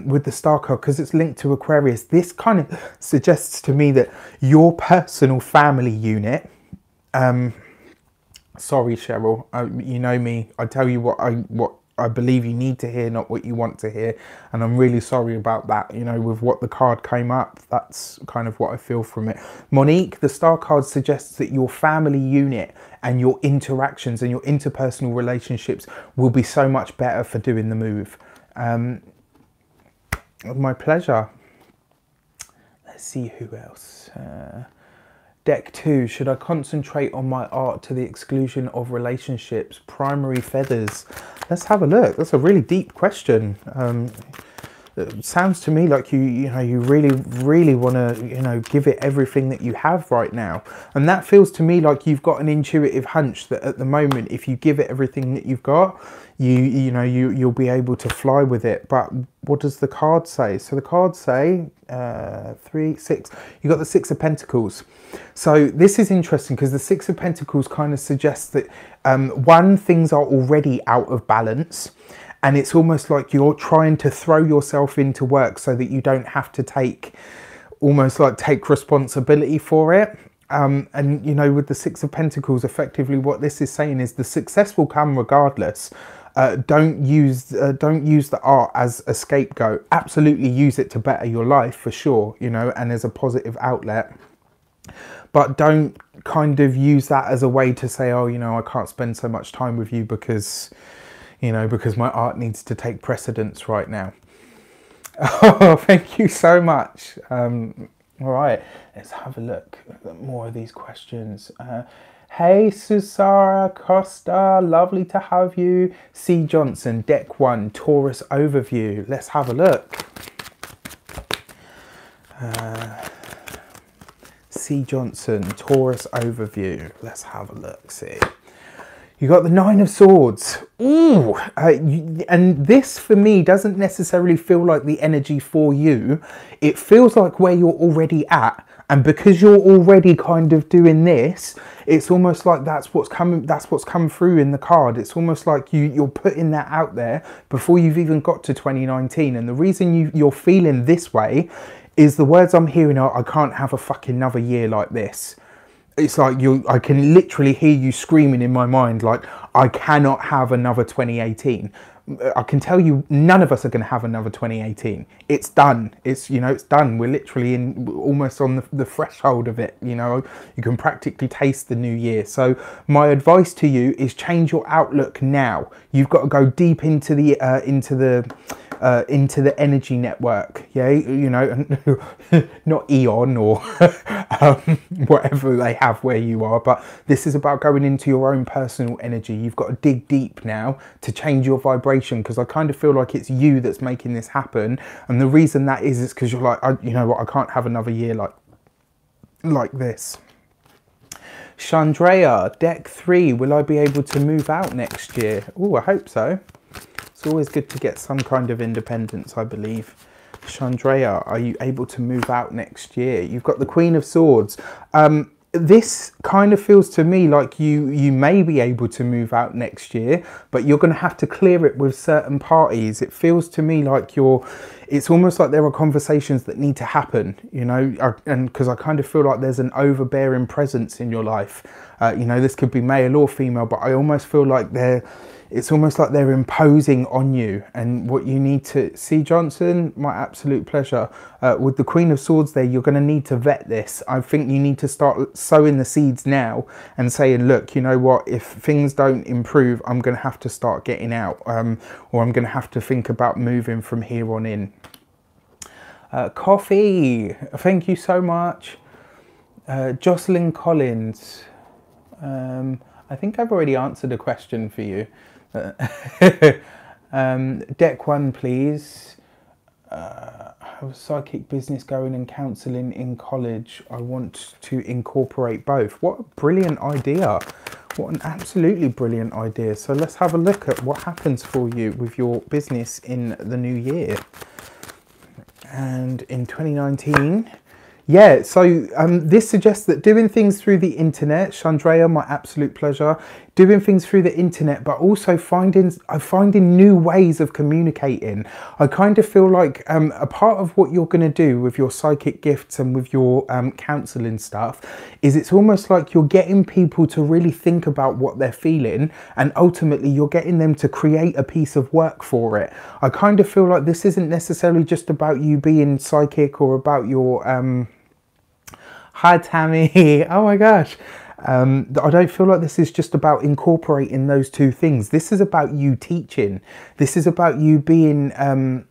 with the Star card, because it's linked to Aquarius, this kind of suggests to me that your personal family unit, sorry, Cheryl, you know me, I tell you what I believe you need to hear, not what you want to hear. And I'm really sorry about that. You know, with what the card came up, that's kind of what I feel from it. Monique, the star card suggests that your family unit and your interactions and your interpersonal relationships will be so much better for doing the move. My pleasure. Let's see who else. Deck 2, should I concentrate on my art to the exclusion of relationships? Primary feathers. Let's have a look. That's a really deep question. It sounds to me like you really want to, give it everything that you have right now. And that feels to me like you've got an intuitive hunch that at the moment, if you give it everything that you've got, you'll be able to fly with it. But what does the card say? So the cards say 3, 6. You got the 6 of Pentacles. So this is interesting because the 6 of Pentacles kind of suggests that one, things are already out of balance. And it's almost like you're trying to throw yourself into work so that you don't have to take responsibility for it. And with the 6 of Pentacles, effectively what this is saying is the success will come regardless. Don't use the art as a scapegoat. Absolutely use it to better your life for sure, and as a positive outlet. But don't kind of use that as a way to say, oh, I can't spend so much time with you because my art needs to take precedence right now. Oh, thank you so much. All right, let's have a look at more of these questions. Hey, Susara Costa, lovely to have you. C. Johnson, Deck 1, Taurus overview. Let's have a look. C. Johnson, Taurus overview. Let's have a look, see. You got the 9 of Swords. Ooh, and this for me doesn't necessarily feel like the energy for you. It feels like where you're already at. And because you're already kind of doing this, it's almost like that's what's come through in the card. It's almost like you're putting that out there before you've even got to 2019. And the reason you're feeling this way is the words I'm hearing are, I can't have a fucking another year like this. It's like I can literally hear you screaming in my mind, like, I cannot have another 2018. I can tell you none of us are going to have another 2018. It's done. It's done. We're literally almost on the threshold of it. You can practically taste the new year. So my advice to you is change your outlook now. You've got to go deep into the energy network. Yeah, not Eon or whatever they have where you are, but this is about going into your own personal energy. You've got to dig deep now to change your vibration, because I kind of feel like it's you that's making this happen. And the reason that is because you're like, you know what, I can't have another year like this. Chandrea, Deck 3, will I be able to move out next year? Oh, I hope so. It's always good to get some kind of independence, I believe. Chandrea, are you able to move out next year? You've got the Queen of Swords. This kind of feels to me like you may be able to move out next year, but you're going to have to clear it with certain parties. It feels to me like it's almost like there are conversations that need to happen, and because I kind of feel like there's an overbearing presence in your life. This could be male or female, but I almost feel like it's almost like they're imposing on you, and what you need to see, Johnson, my absolute pleasure. With the Queen of Swords there, you're going to need to vet this. I think you need to start sowing the seeds now and saying, look, you know what, if things don't improve, I'm going to have to start getting out, or I'm going to have to think about moving from here on in. Coffee, thank you so much. Jocelyn Collins, I think I've already answered a question for you. Deck 1, please. Have a psychic business going and counselling in college. I want to incorporate both. What a brilliant idea. What an absolutely brilliant idea. So let's have a look at what happens for you with your business in the new year. And in 2019... yeah, so this suggests that doing things through the internet, Chandrea, my absolute pleasure, doing things through the internet, but also finding new ways of communicating. I kind of feel like a part of what you're going to do with your psychic gifts and with your counselling stuff is it's almost like you're getting people to really think about what they're feeling, and ultimately you're getting them to create a piece of work for it. I kind of feel like this isn't necessarily just about you being psychic or about your hi Tammy, oh my gosh. I don't feel like this is just about incorporating those two things. This is about you teaching. This is about you being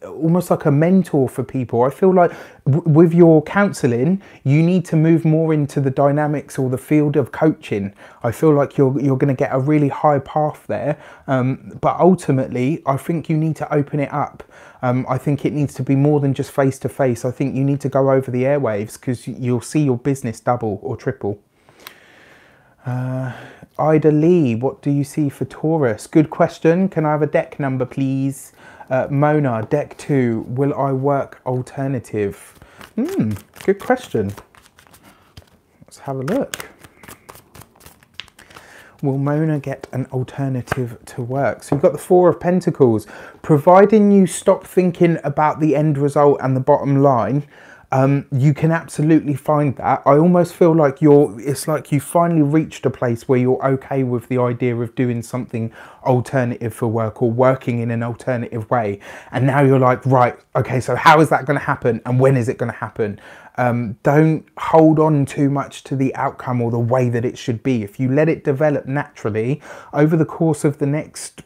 almost like a mentor for people. I feel like with your counselling, you need to move more into the dynamics or the field of coaching. I feel like you're going to get a really high path there. But ultimately, I think you need to open it up. I think it needs to be more than just face-to-face. I think you need to go over the airwaves, because you'll see your business double or triple. Ida Lee, what do you see for Taurus? Good question. Can I have a deck number, please? Mona, deck 2. Will I work alternative? Good question. Let's have a look. Will Mona get an alternative to work? So you've got the 4 of Pentacles. Providing you stop thinking about the end result and the bottom line, you can absolutely find that. I almost feel like it's like you finally reached a place where you're okay with the idea of doing something alternative for work or working in an alternative way. And now you're like, right, okay, so how is that going to happen? And when is it going to happen? Don't hold on too much to the outcome or the way that it should be. If you let it develop naturally over the course of the next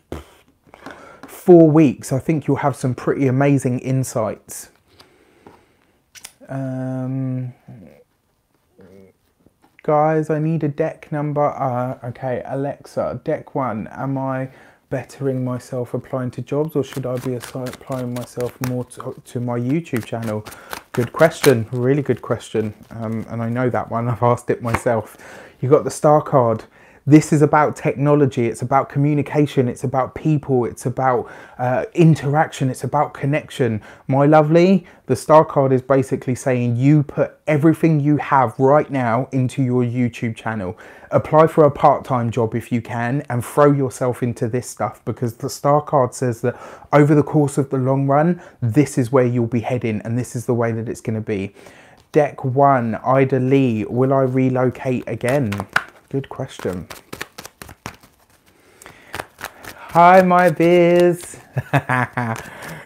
4 weeks, I think you'll have some pretty amazing insights. Guys, I need a deck number. Okay, Alexa, deck 1. Am I bettering myself applying to jobs, or should I be applying myself more to my YouTube channel? Good question, really good question. And I know that one, I've asked it myself. You got the Star card. This is about technology, it's about communication, it's about people, it's about interaction, it's about connection. My lovely, the Star card is basically saying you put everything you have right now into your YouTube channel. Apply for a part-time job if you can, and throw yourself into this stuff, because the Star card says that over the course of the long run, this is where you'll be heading, and this is the way that it's going to be. Deck 1, Ida Lee, will I relocate again? Good question. Hi, my beers.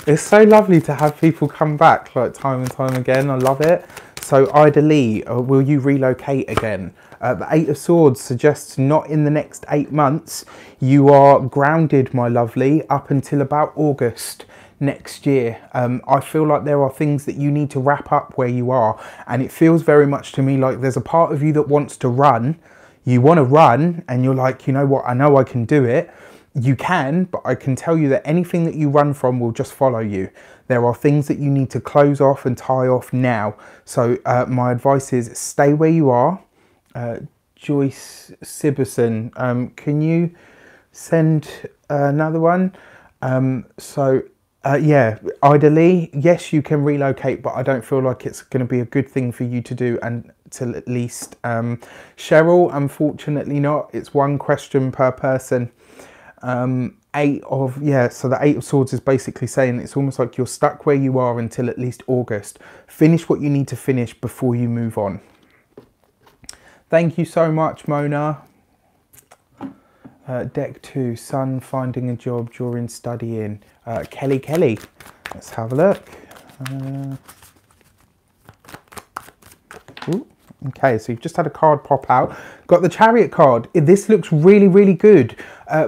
It's so lovely to have people come back like time and time again. I love it. So Ida Lee, will you relocate again? The 8 of Swords suggests not in the next 8 months. You are grounded, my lovely, up until about August next year. I feel like there are things that you need to wrap up where you are. And it feels very much to me like there's a part of you that wants to run. You want to run and you're like, you know what, I know I can do it. You can, but I can tell you that anything that you run from will just follow you. There are things that you need to close off and tie off now. So my advice is stay where you are. Joyce Siberson, can you send another one? Yeah, Ida Lee, yes, you can relocate, but I don't feel like it's going to be a good thing for you to do until at least. Cheryl, unfortunately not. It's 1 question per person. So the 8 of Swords is basically saying it's almost like you're stuck where you are until at least August. Finish what you need to finish before you move on. Thank you so much, Mona. Deck 2, son finding a job during studying. Kelly, let's have a look. Okay, so you've just had a card pop out. Got the Chariot card. This looks really, really good.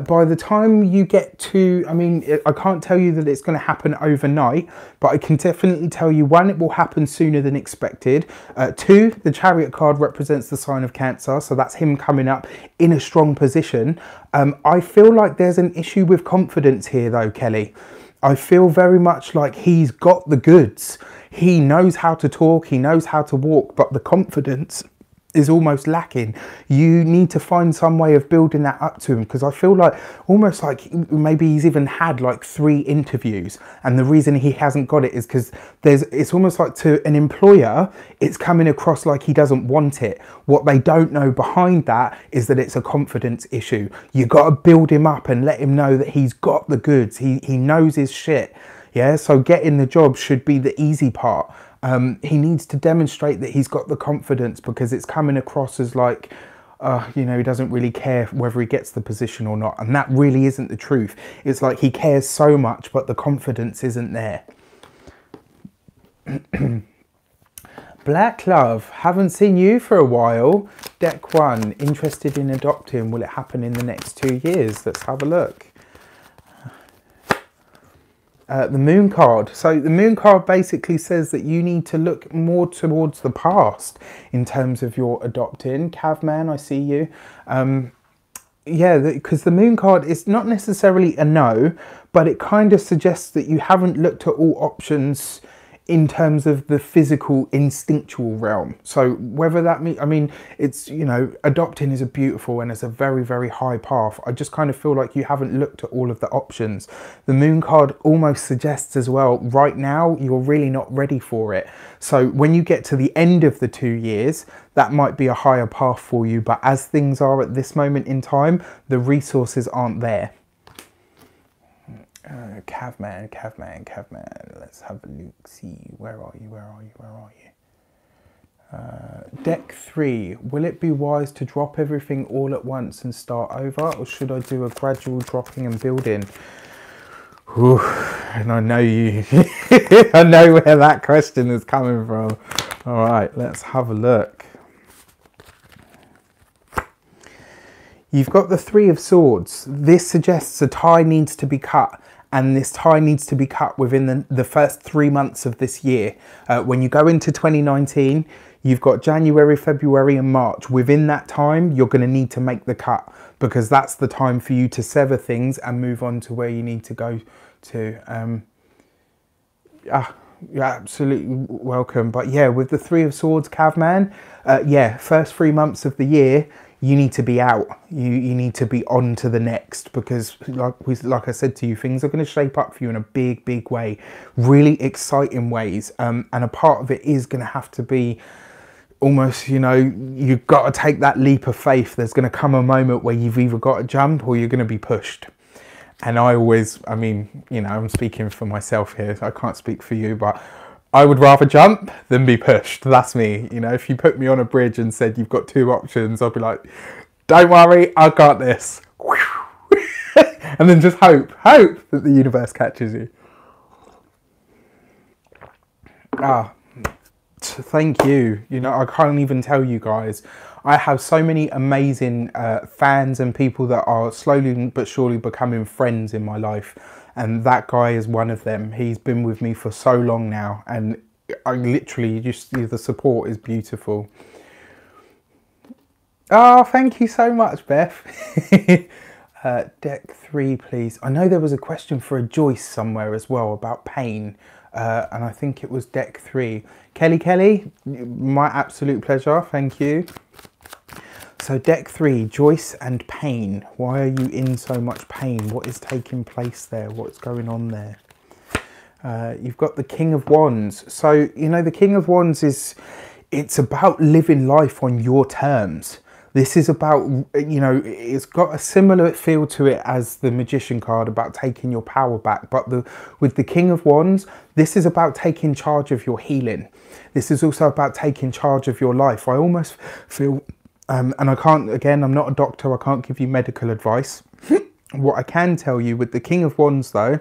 By the time you get to, I mean, I can't tell you that it's going to happen overnight, but I can definitely tell you, 1, it will happen sooner than expected. 2, the Chariot card represents the sign of Cancer, so that's him coming up in a strong position. I feel like there's an issue with confidence here though, Kelly. I feel very much like he's got the goods. He knows how to talk, he knows how to walk, but the confidence is almost lacking. You need to find some way of building that up to him, because I feel like almost like maybe he's even had like 3 interviews, and the reason he hasn't got it is because it's almost like to an employer it's coming across like he doesn't want it. What they don't know behind that is that it's a confidence issue. You got to build him up and let him know that he's got the goods, he knows his shit. Yeah, so getting the job should be the easy part. He needs to demonstrate that he's got the confidence, because it's coming across as like, you know, he doesn't really care whether he gets the position or not. And that really isn't the truth. It's like he cares so much, but the confidence isn't there. Black Love, haven't seen you for a while. Deck 1, interested in adopting. Will it happen in the next 2 years? Let's have a look. The Moon card. So the Moon card basically says that you need to look more towards the past in terms of your adopting. Cavman, I see you. Yeah, because the Moon card is not necessarily a no, but it kind of suggests that you haven't looked at all options in terms of the physical instinctual realm. So whether that means, I mean, it's, you know, adopting is a beautiful and it's a very, very high path. I just kind of feel like you haven't looked at all of the options. The Moon card almost suggests as well, right now, you're really not ready for it. So when you get to the end of the 2 years, that might be a higher path for you. But as things are at this moment in time, the resources aren't there. Cavman. Let's have a look. See, where are you? Deck 3. Will it be wise to drop everything all at once and start over, or should I do a gradual dropping and building? Ooh, and I know you. I know where that question is coming from. All right, let's have a look. You've got the 3 of Swords. This suggests a tie needs to be cut. And this tie needs to be cut within the first 3 months of this year. When you go into 2019, you've got January, February and March. Within that time, you're going to need to make the cut, because that's the time for you to sever things and move on to where you need to go to. You're absolutely welcome. But yeah, with the 3 of Swords, Cavman, yeah, first 3 months of the year, you need to be out. You need to be on to the next, because like I said to you, things are going to shape up for you in a big way, really exciting ways. And a part of it is going to have to be almost, you know, you've got to take that leap of faith. There's going to come a moment where you've either got to jump or you're going to be pushed. And I mean, you know, I'm speaking for myself here, so I can't speak for you, but I would rather jump than be pushed. That's me. You know, if you put me on a bridge and said you've got 2 options, I'd be like, don't worry, I got this. And then just hope that the universe catches you. Thank you. You know, I can't even tell you guys. I have so many amazing fans and people that are slowly but surely becoming friends in my life. And that guy is one of them. He's been with me for so long now. And I literally just, the support is beautiful. Oh, thank you so much, Beth. Deck 3, please. I know there was a question for a Joyce somewhere as well about pain. And I think it was deck 3. Kelly, my absolute pleasure. Thank you. So deck 3, Joyce and pain. Why are you in so much pain? What is taking place there? What's going on there? You've got the King of Wands. So, you know, the King of Wands it's about living life on your terms. This is about, you know, it's got a similar feel to it as the Magician card about taking your power back. But with the King of Wands, this is about taking charge of your healing. This is also about taking charge of your life. I almost feel... and I can't, again, I'm not a doctor, I can't give you medical advice. What I can tell you with the King of Wands though,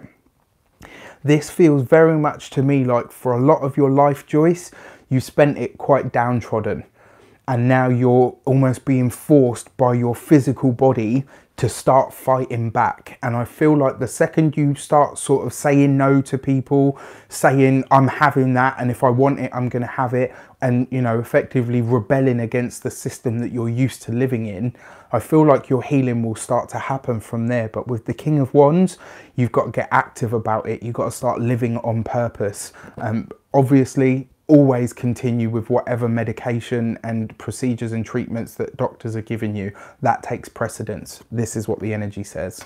this feels very much to me like for a lot of your life, Joyce, you spent it quite downtrodden. And now you're almost being forced by your physical body to start fighting back. And I feel like the second you start sort of saying no to people, saying I'm having that, and if I want it, I'm going to have it, and, you know, effectively rebelling against the system that you're used to living in, I feel like your healing will start to happen from there. But with the King of Wands, you've got to get active about it. You've got to start living on purpose. Obviously, always continue with whatever medication and procedures and treatments that doctors are giving you. That takes precedence. This is what the energy says.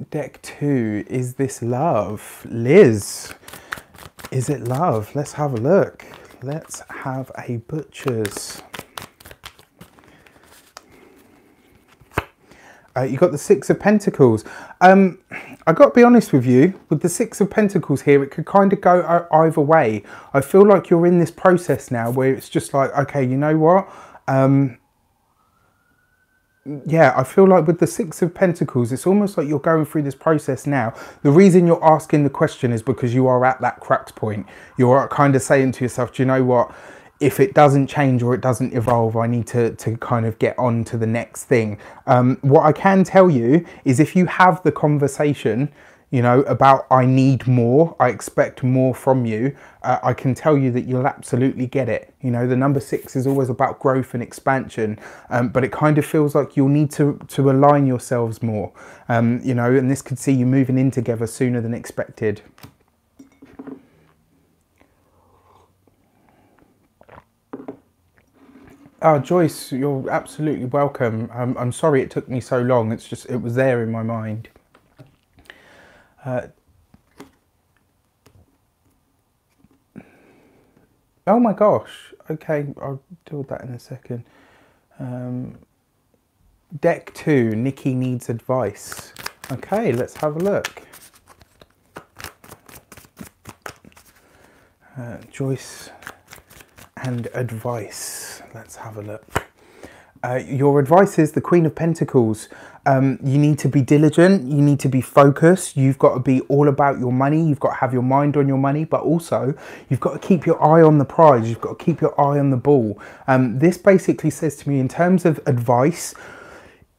Deck 2, is this love? Liz, is it love? Let's have a look. Let's have a butcher's. You got the Six of Pentacles. I got to be honest with you, with the Six of Pentacles here, it could kind of go either way. I feel like you're in this process now where it's just like, okay, you know what? Yeah, I feel like with the Six of Pentacles, it's almost like you're going through this process now. The reason you're asking the question is because you are at that cracked point. You're kind of saying to yourself, do you know what? If it doesn't change or it doesn't evolve, I need to kind of get on to the next thing. What I can tell you is if you have the conversation, you know, about I need more, I expect more from you, I can tell you that you'll absolutely get it. You know, the number 6 is always about growth and expansion, but it kind of feels like you'll need to align yourselves more, you know, and this could see you moving in together sooner than expected. Oh, Joyce, you're absolutely welcome. I'm sorry it took me so long. It's just, it was there in my mind. Oh my gosh. Okay, I'll deal with that in a second. Deck 2, Nikki needs advice. Okay, let's have a look. Joyce and advice. Let's have a look. Your advice is the Queen of Pentacles. You need to be diligent. You need to be focused. You've got to be all about your money. You've got to have your mind on your money, but also you've got to keep your eye on the prize. You've got to keep your eye on the ball. This basically says to me, in terms of advice,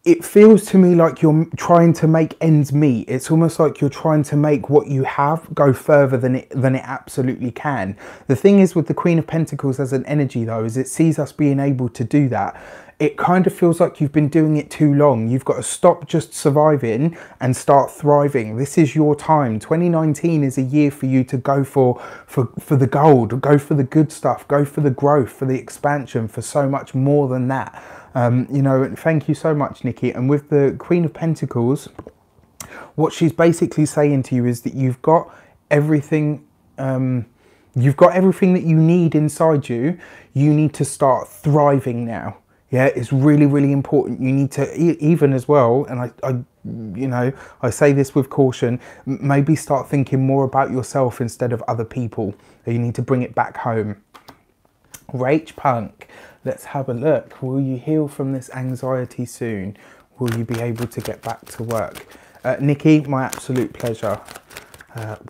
it feels to me like you're trying to make ends meet. It's almost like you're trying to make what you have go further than it absolutely can. The thing is with the Queen of Pentacles as an energy though, is it sees us being able to do that. It kind of feels like you've been doing it too long. You've got to stop just surviving and start thriving. This is your time. 2019 is a year for you to go for the gold, go for the good stuff, go for the growth, for the expansion, for so much more than that. You know, thank you so much, Nikki. And with the Queen of Pentacles, what she's basically saying to you is that you've got everything, you've got everything that you need inside you. You need to start thriving now. Yeah, it's really, really important. You need to, even as well, and you know, I say this with caution, maybe start thinking more about yourself instead of other people. You need to bring it back home. Rach Punk, let's have a look. Will you heal from this anxiety soon? Will you be able to get back to work? Nikki, my absolute pleasure.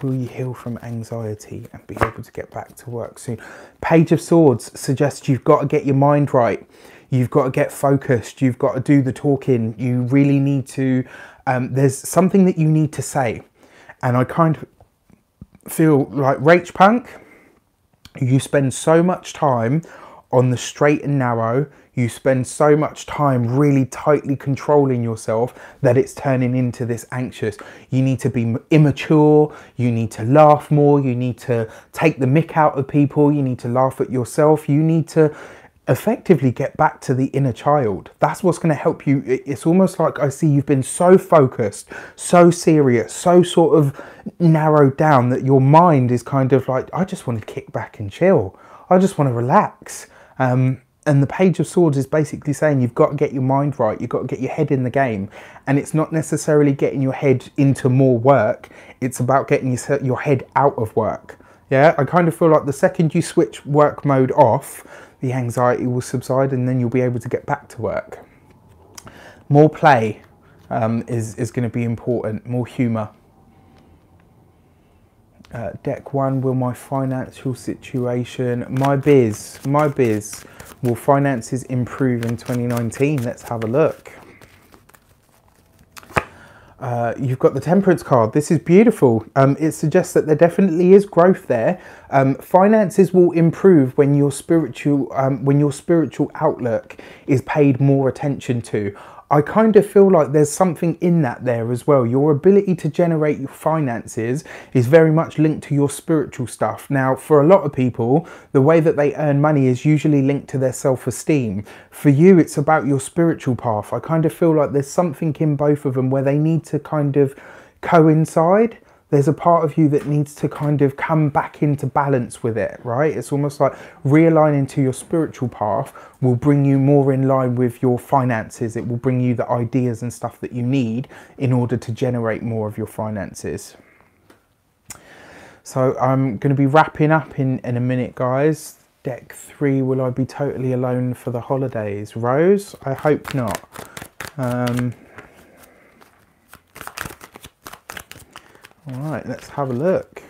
Will you heal from anxiety and be able to get back to work soon? Page of Swords suggests you've got to get your mind right. You've got to get focused. You've got to do the talking. You really need to, there's something that you need to say. And I kind of feel like Rach Punk, you spend so much time on the straight and narrow. You spend so much time really tightly controlling yourself that it's turning into this anxious. You need to be immature. You need to laugh more. You need to take the mick out of people. You need to laugh at yourself. You need to effectively get back to the inner child. That's what's going to help you. It's almost like I see you've been so focused, so serious, so sort of narrowed down that your mind is kind of like, I just want to kick back and chill. I just want to relax. And the Page of Swords is basically saying you've got to get your mind right. You've got to get your head in the game. And it's not necessarily getting your head into more work. It's about getting your head out of work. Yeah, I kind of feel like the second you switch work mode off, the anxiety will subside and then you'll be able to get back to work. More play is going to be important, more humour. Deck 1, will my financial situation, my biz, will finances improve in 2019? Let's have a look. You've got the Temperance card. This is beautiful. It suggests that there definitely is growth there. Finances will improve when your spiritual outlook is paid more attention to. I kind of feel like there's something in that there as well. Your ability to generate your finances is very much linked to your spiritual stuff. Now, for a lot of people, the way that they earn money is usually linked to their self-esteem. For you, it's about your spiritual path. I kind of feel like there's something in both of them where they need to kind of coincide. There's a part of you that needs to kind of come back into balance with it, right? It's almost like realigning to your spiritual path will bring you more in line with your finances. It will bring you the ideas and stuff that you need in order to generate more of your finances. So I'm going to be wrapping up in a minute, guys. Deck 3, will I be totally alone for the holidays? Rose, I hope not. All right, let's have a look.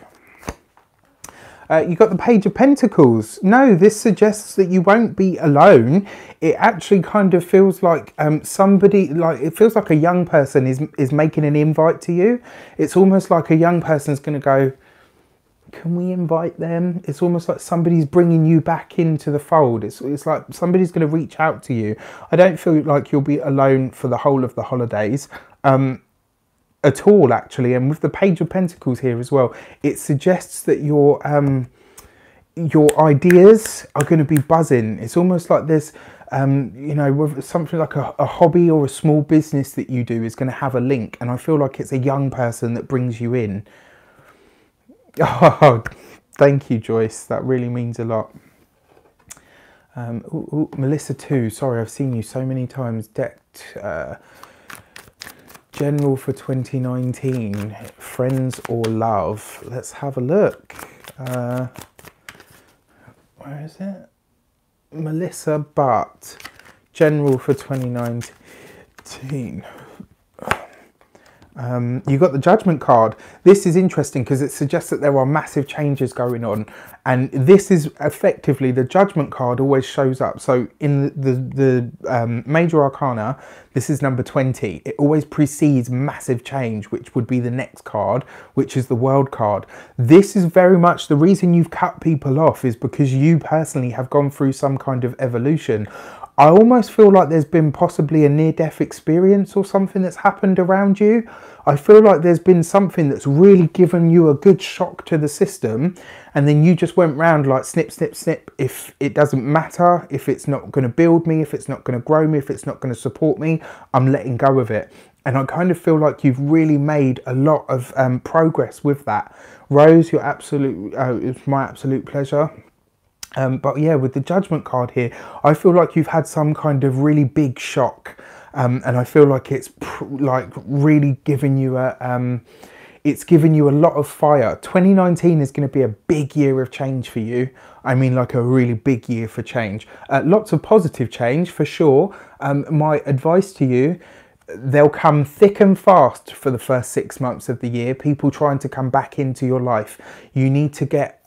You got the Page of Pentacles. No, this suggests that you won't be alone. It actually kind of feels like somebody, like it feels like a young person is making an invite to you. It's almost like a young person's going to go, can we invite them? It's almost like somebody's bringing you back into the fold. It's like somebody's going to reach out to you. I don't feel like you'll be alone for the whole of the holidays. At all, actually. And with the Page of Pentacles here as well, it suggests that your ideas are going to be buzzing. It's almost like there's you know, with something like a hobby or a small business that you do is going to have a link, and I feel like it's a young person that brings you in. Oh, thank you, Joyce, that really means a lot. Melissa 2, sorry, I've seen you so many times. Decked General for 2019, friends or love. Let's have a look. Where is it? Melissa Butt, General for 2019. You got the Judgment card. This is interesting because it suggests that there are massive changes going on, and this is effectively, the Judgment card always shows up. So in the Major Arcana, this is number 20. It always precedes massive change, which would be the next card, which is the World card. This is very much the reason you've cut people off, is because you personally have gone through some kind of evolution. I almost feel like there's been possibly a near-death experience or something that's happened around you. I feel like there's been something that's really given you a good shock to the system, and then you just went round like snip, snip, snip. If it doesn't matter, if it's not going to build me, if it's not going to grow me, if it's not going to support me, I'm letting go of it. And I kind of feel like you've really made a lot of progress with that. Rose, you're absolute, it's my absolute pleasure. But yeah, with the Judgment card here, I feel like you've had some kind of really big shock, and I feel like it's like really giving you a it's given you a lot of fire. 2019 is going to be a big year of change for you. I mean, like a really big year for change. Lots of positive change for sure. My advice to you, they'll come thick and fast for the first 6 months of the year. People trying to come back into your life. You need to get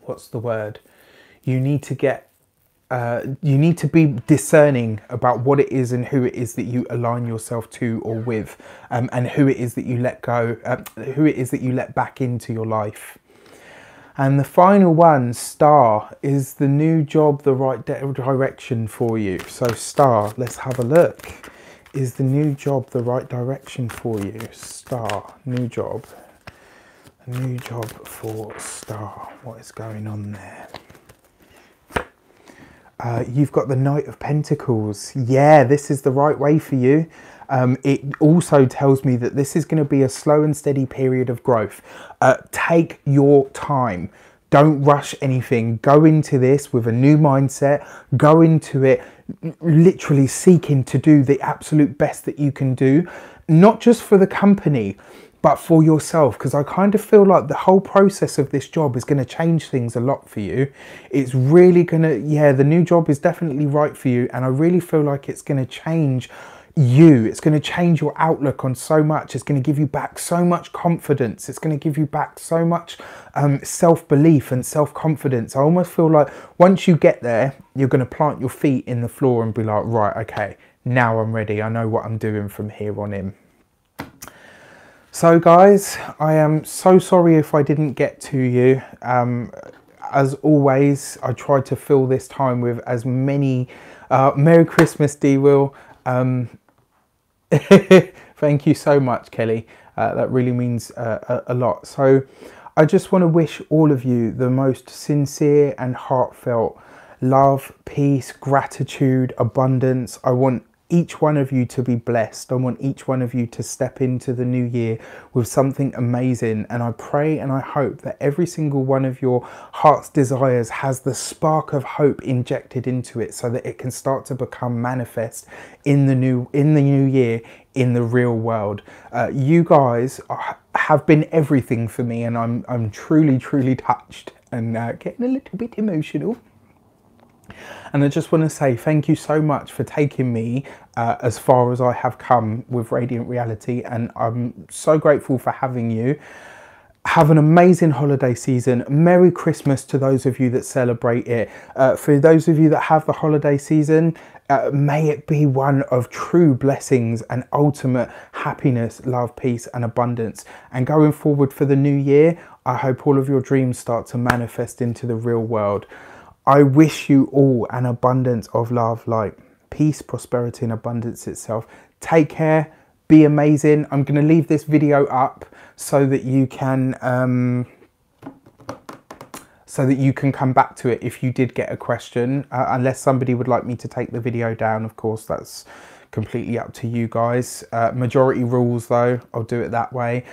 what's the word? You need to get you need to be discerning about what it is and who it is that you align yourself to or with, and who it is that you let go, who it is that you let back into your life. And the final one, Star, is the new job the right direction for you? So Star, let's have a look. Is the new job the right direction for you? Star, new job. A new job for Star. What is going on there? You've got the Knight of Pentacles. Yeah, this is the right way for you. It also tells me that this is going to be a slow and steady period of growth. Take your time. Don't rush anything. Go into this with a new mindset. Go into it literally seeking to do the absolute best that you can do. Not just for the company, but for yourself, because I kind of feel like the whole process of this job is going to change things a lot for you. It's really going to, yeah, the new job is definitely right for you, and I really feel like it's going to change you. It's going to change your outlook on so much. It's going to give you back so much confidence. It's going to give you back so much self-belief and self-confidence. I almost feel like once you get there, you're going to plant your feet in the floor and be like, right, okay, now I'm ready. I know what I'm doing from here on in. So guys, I am so sorry if I didn't get to you. As always, I tried to fill this time with as many Merry Christmas, D Will. Thank you so much, Kelly. That really means a lot. So I just want to wish all of you the most sincere and heartfelt love, peace, gratitude, abundance. I want each one of you to be blessed. I want each one of you to step into the new year with something amazing. And I pray and I hope that every single one of your heart's desires has the spark of hope injected into it so that it can start to become manifest in the new year, in the real world. You guys have been everything for me, and I'm truly, truly touched and getting a little bit emotional. And I just want to say thank you so much for taking me as far as I have come with Radiant Reality, and I'm so grateful for having you. Have an amazing holiday season. Merry Christmas to those of you that celebrate it. For those of you that have the holiday season, may it be one of true blessings and ultimate happiness, love, peace and abundance. And going forward for the new year, I hope all of your dreams start to manifest into the real world. I wish you all an abundance of love, light, peace, prosperity and abundance itself. Take care. Be amazing. I'm going to leave this video up so that you can come back to it if you did get a question. Unless somebody would like me to take the video down, of course, that's completely up to you guys. Majority rules though, I'll do it that way.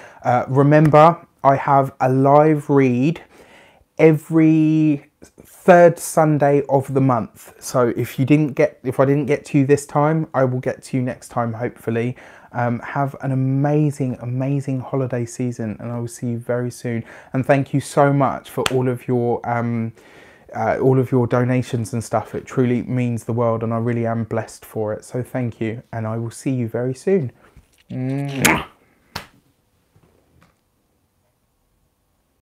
Remember, I have a live read every third Sunday of the month. So if I didn't get to you this time, I will get to you next time, hopefully. Have an amazing holiday season, and I will see you very soon. And thank you so much for all of your donations and stuff. It truly means the world, and I really am blessed for it. So thank you, and I will see you very soon. Mwah.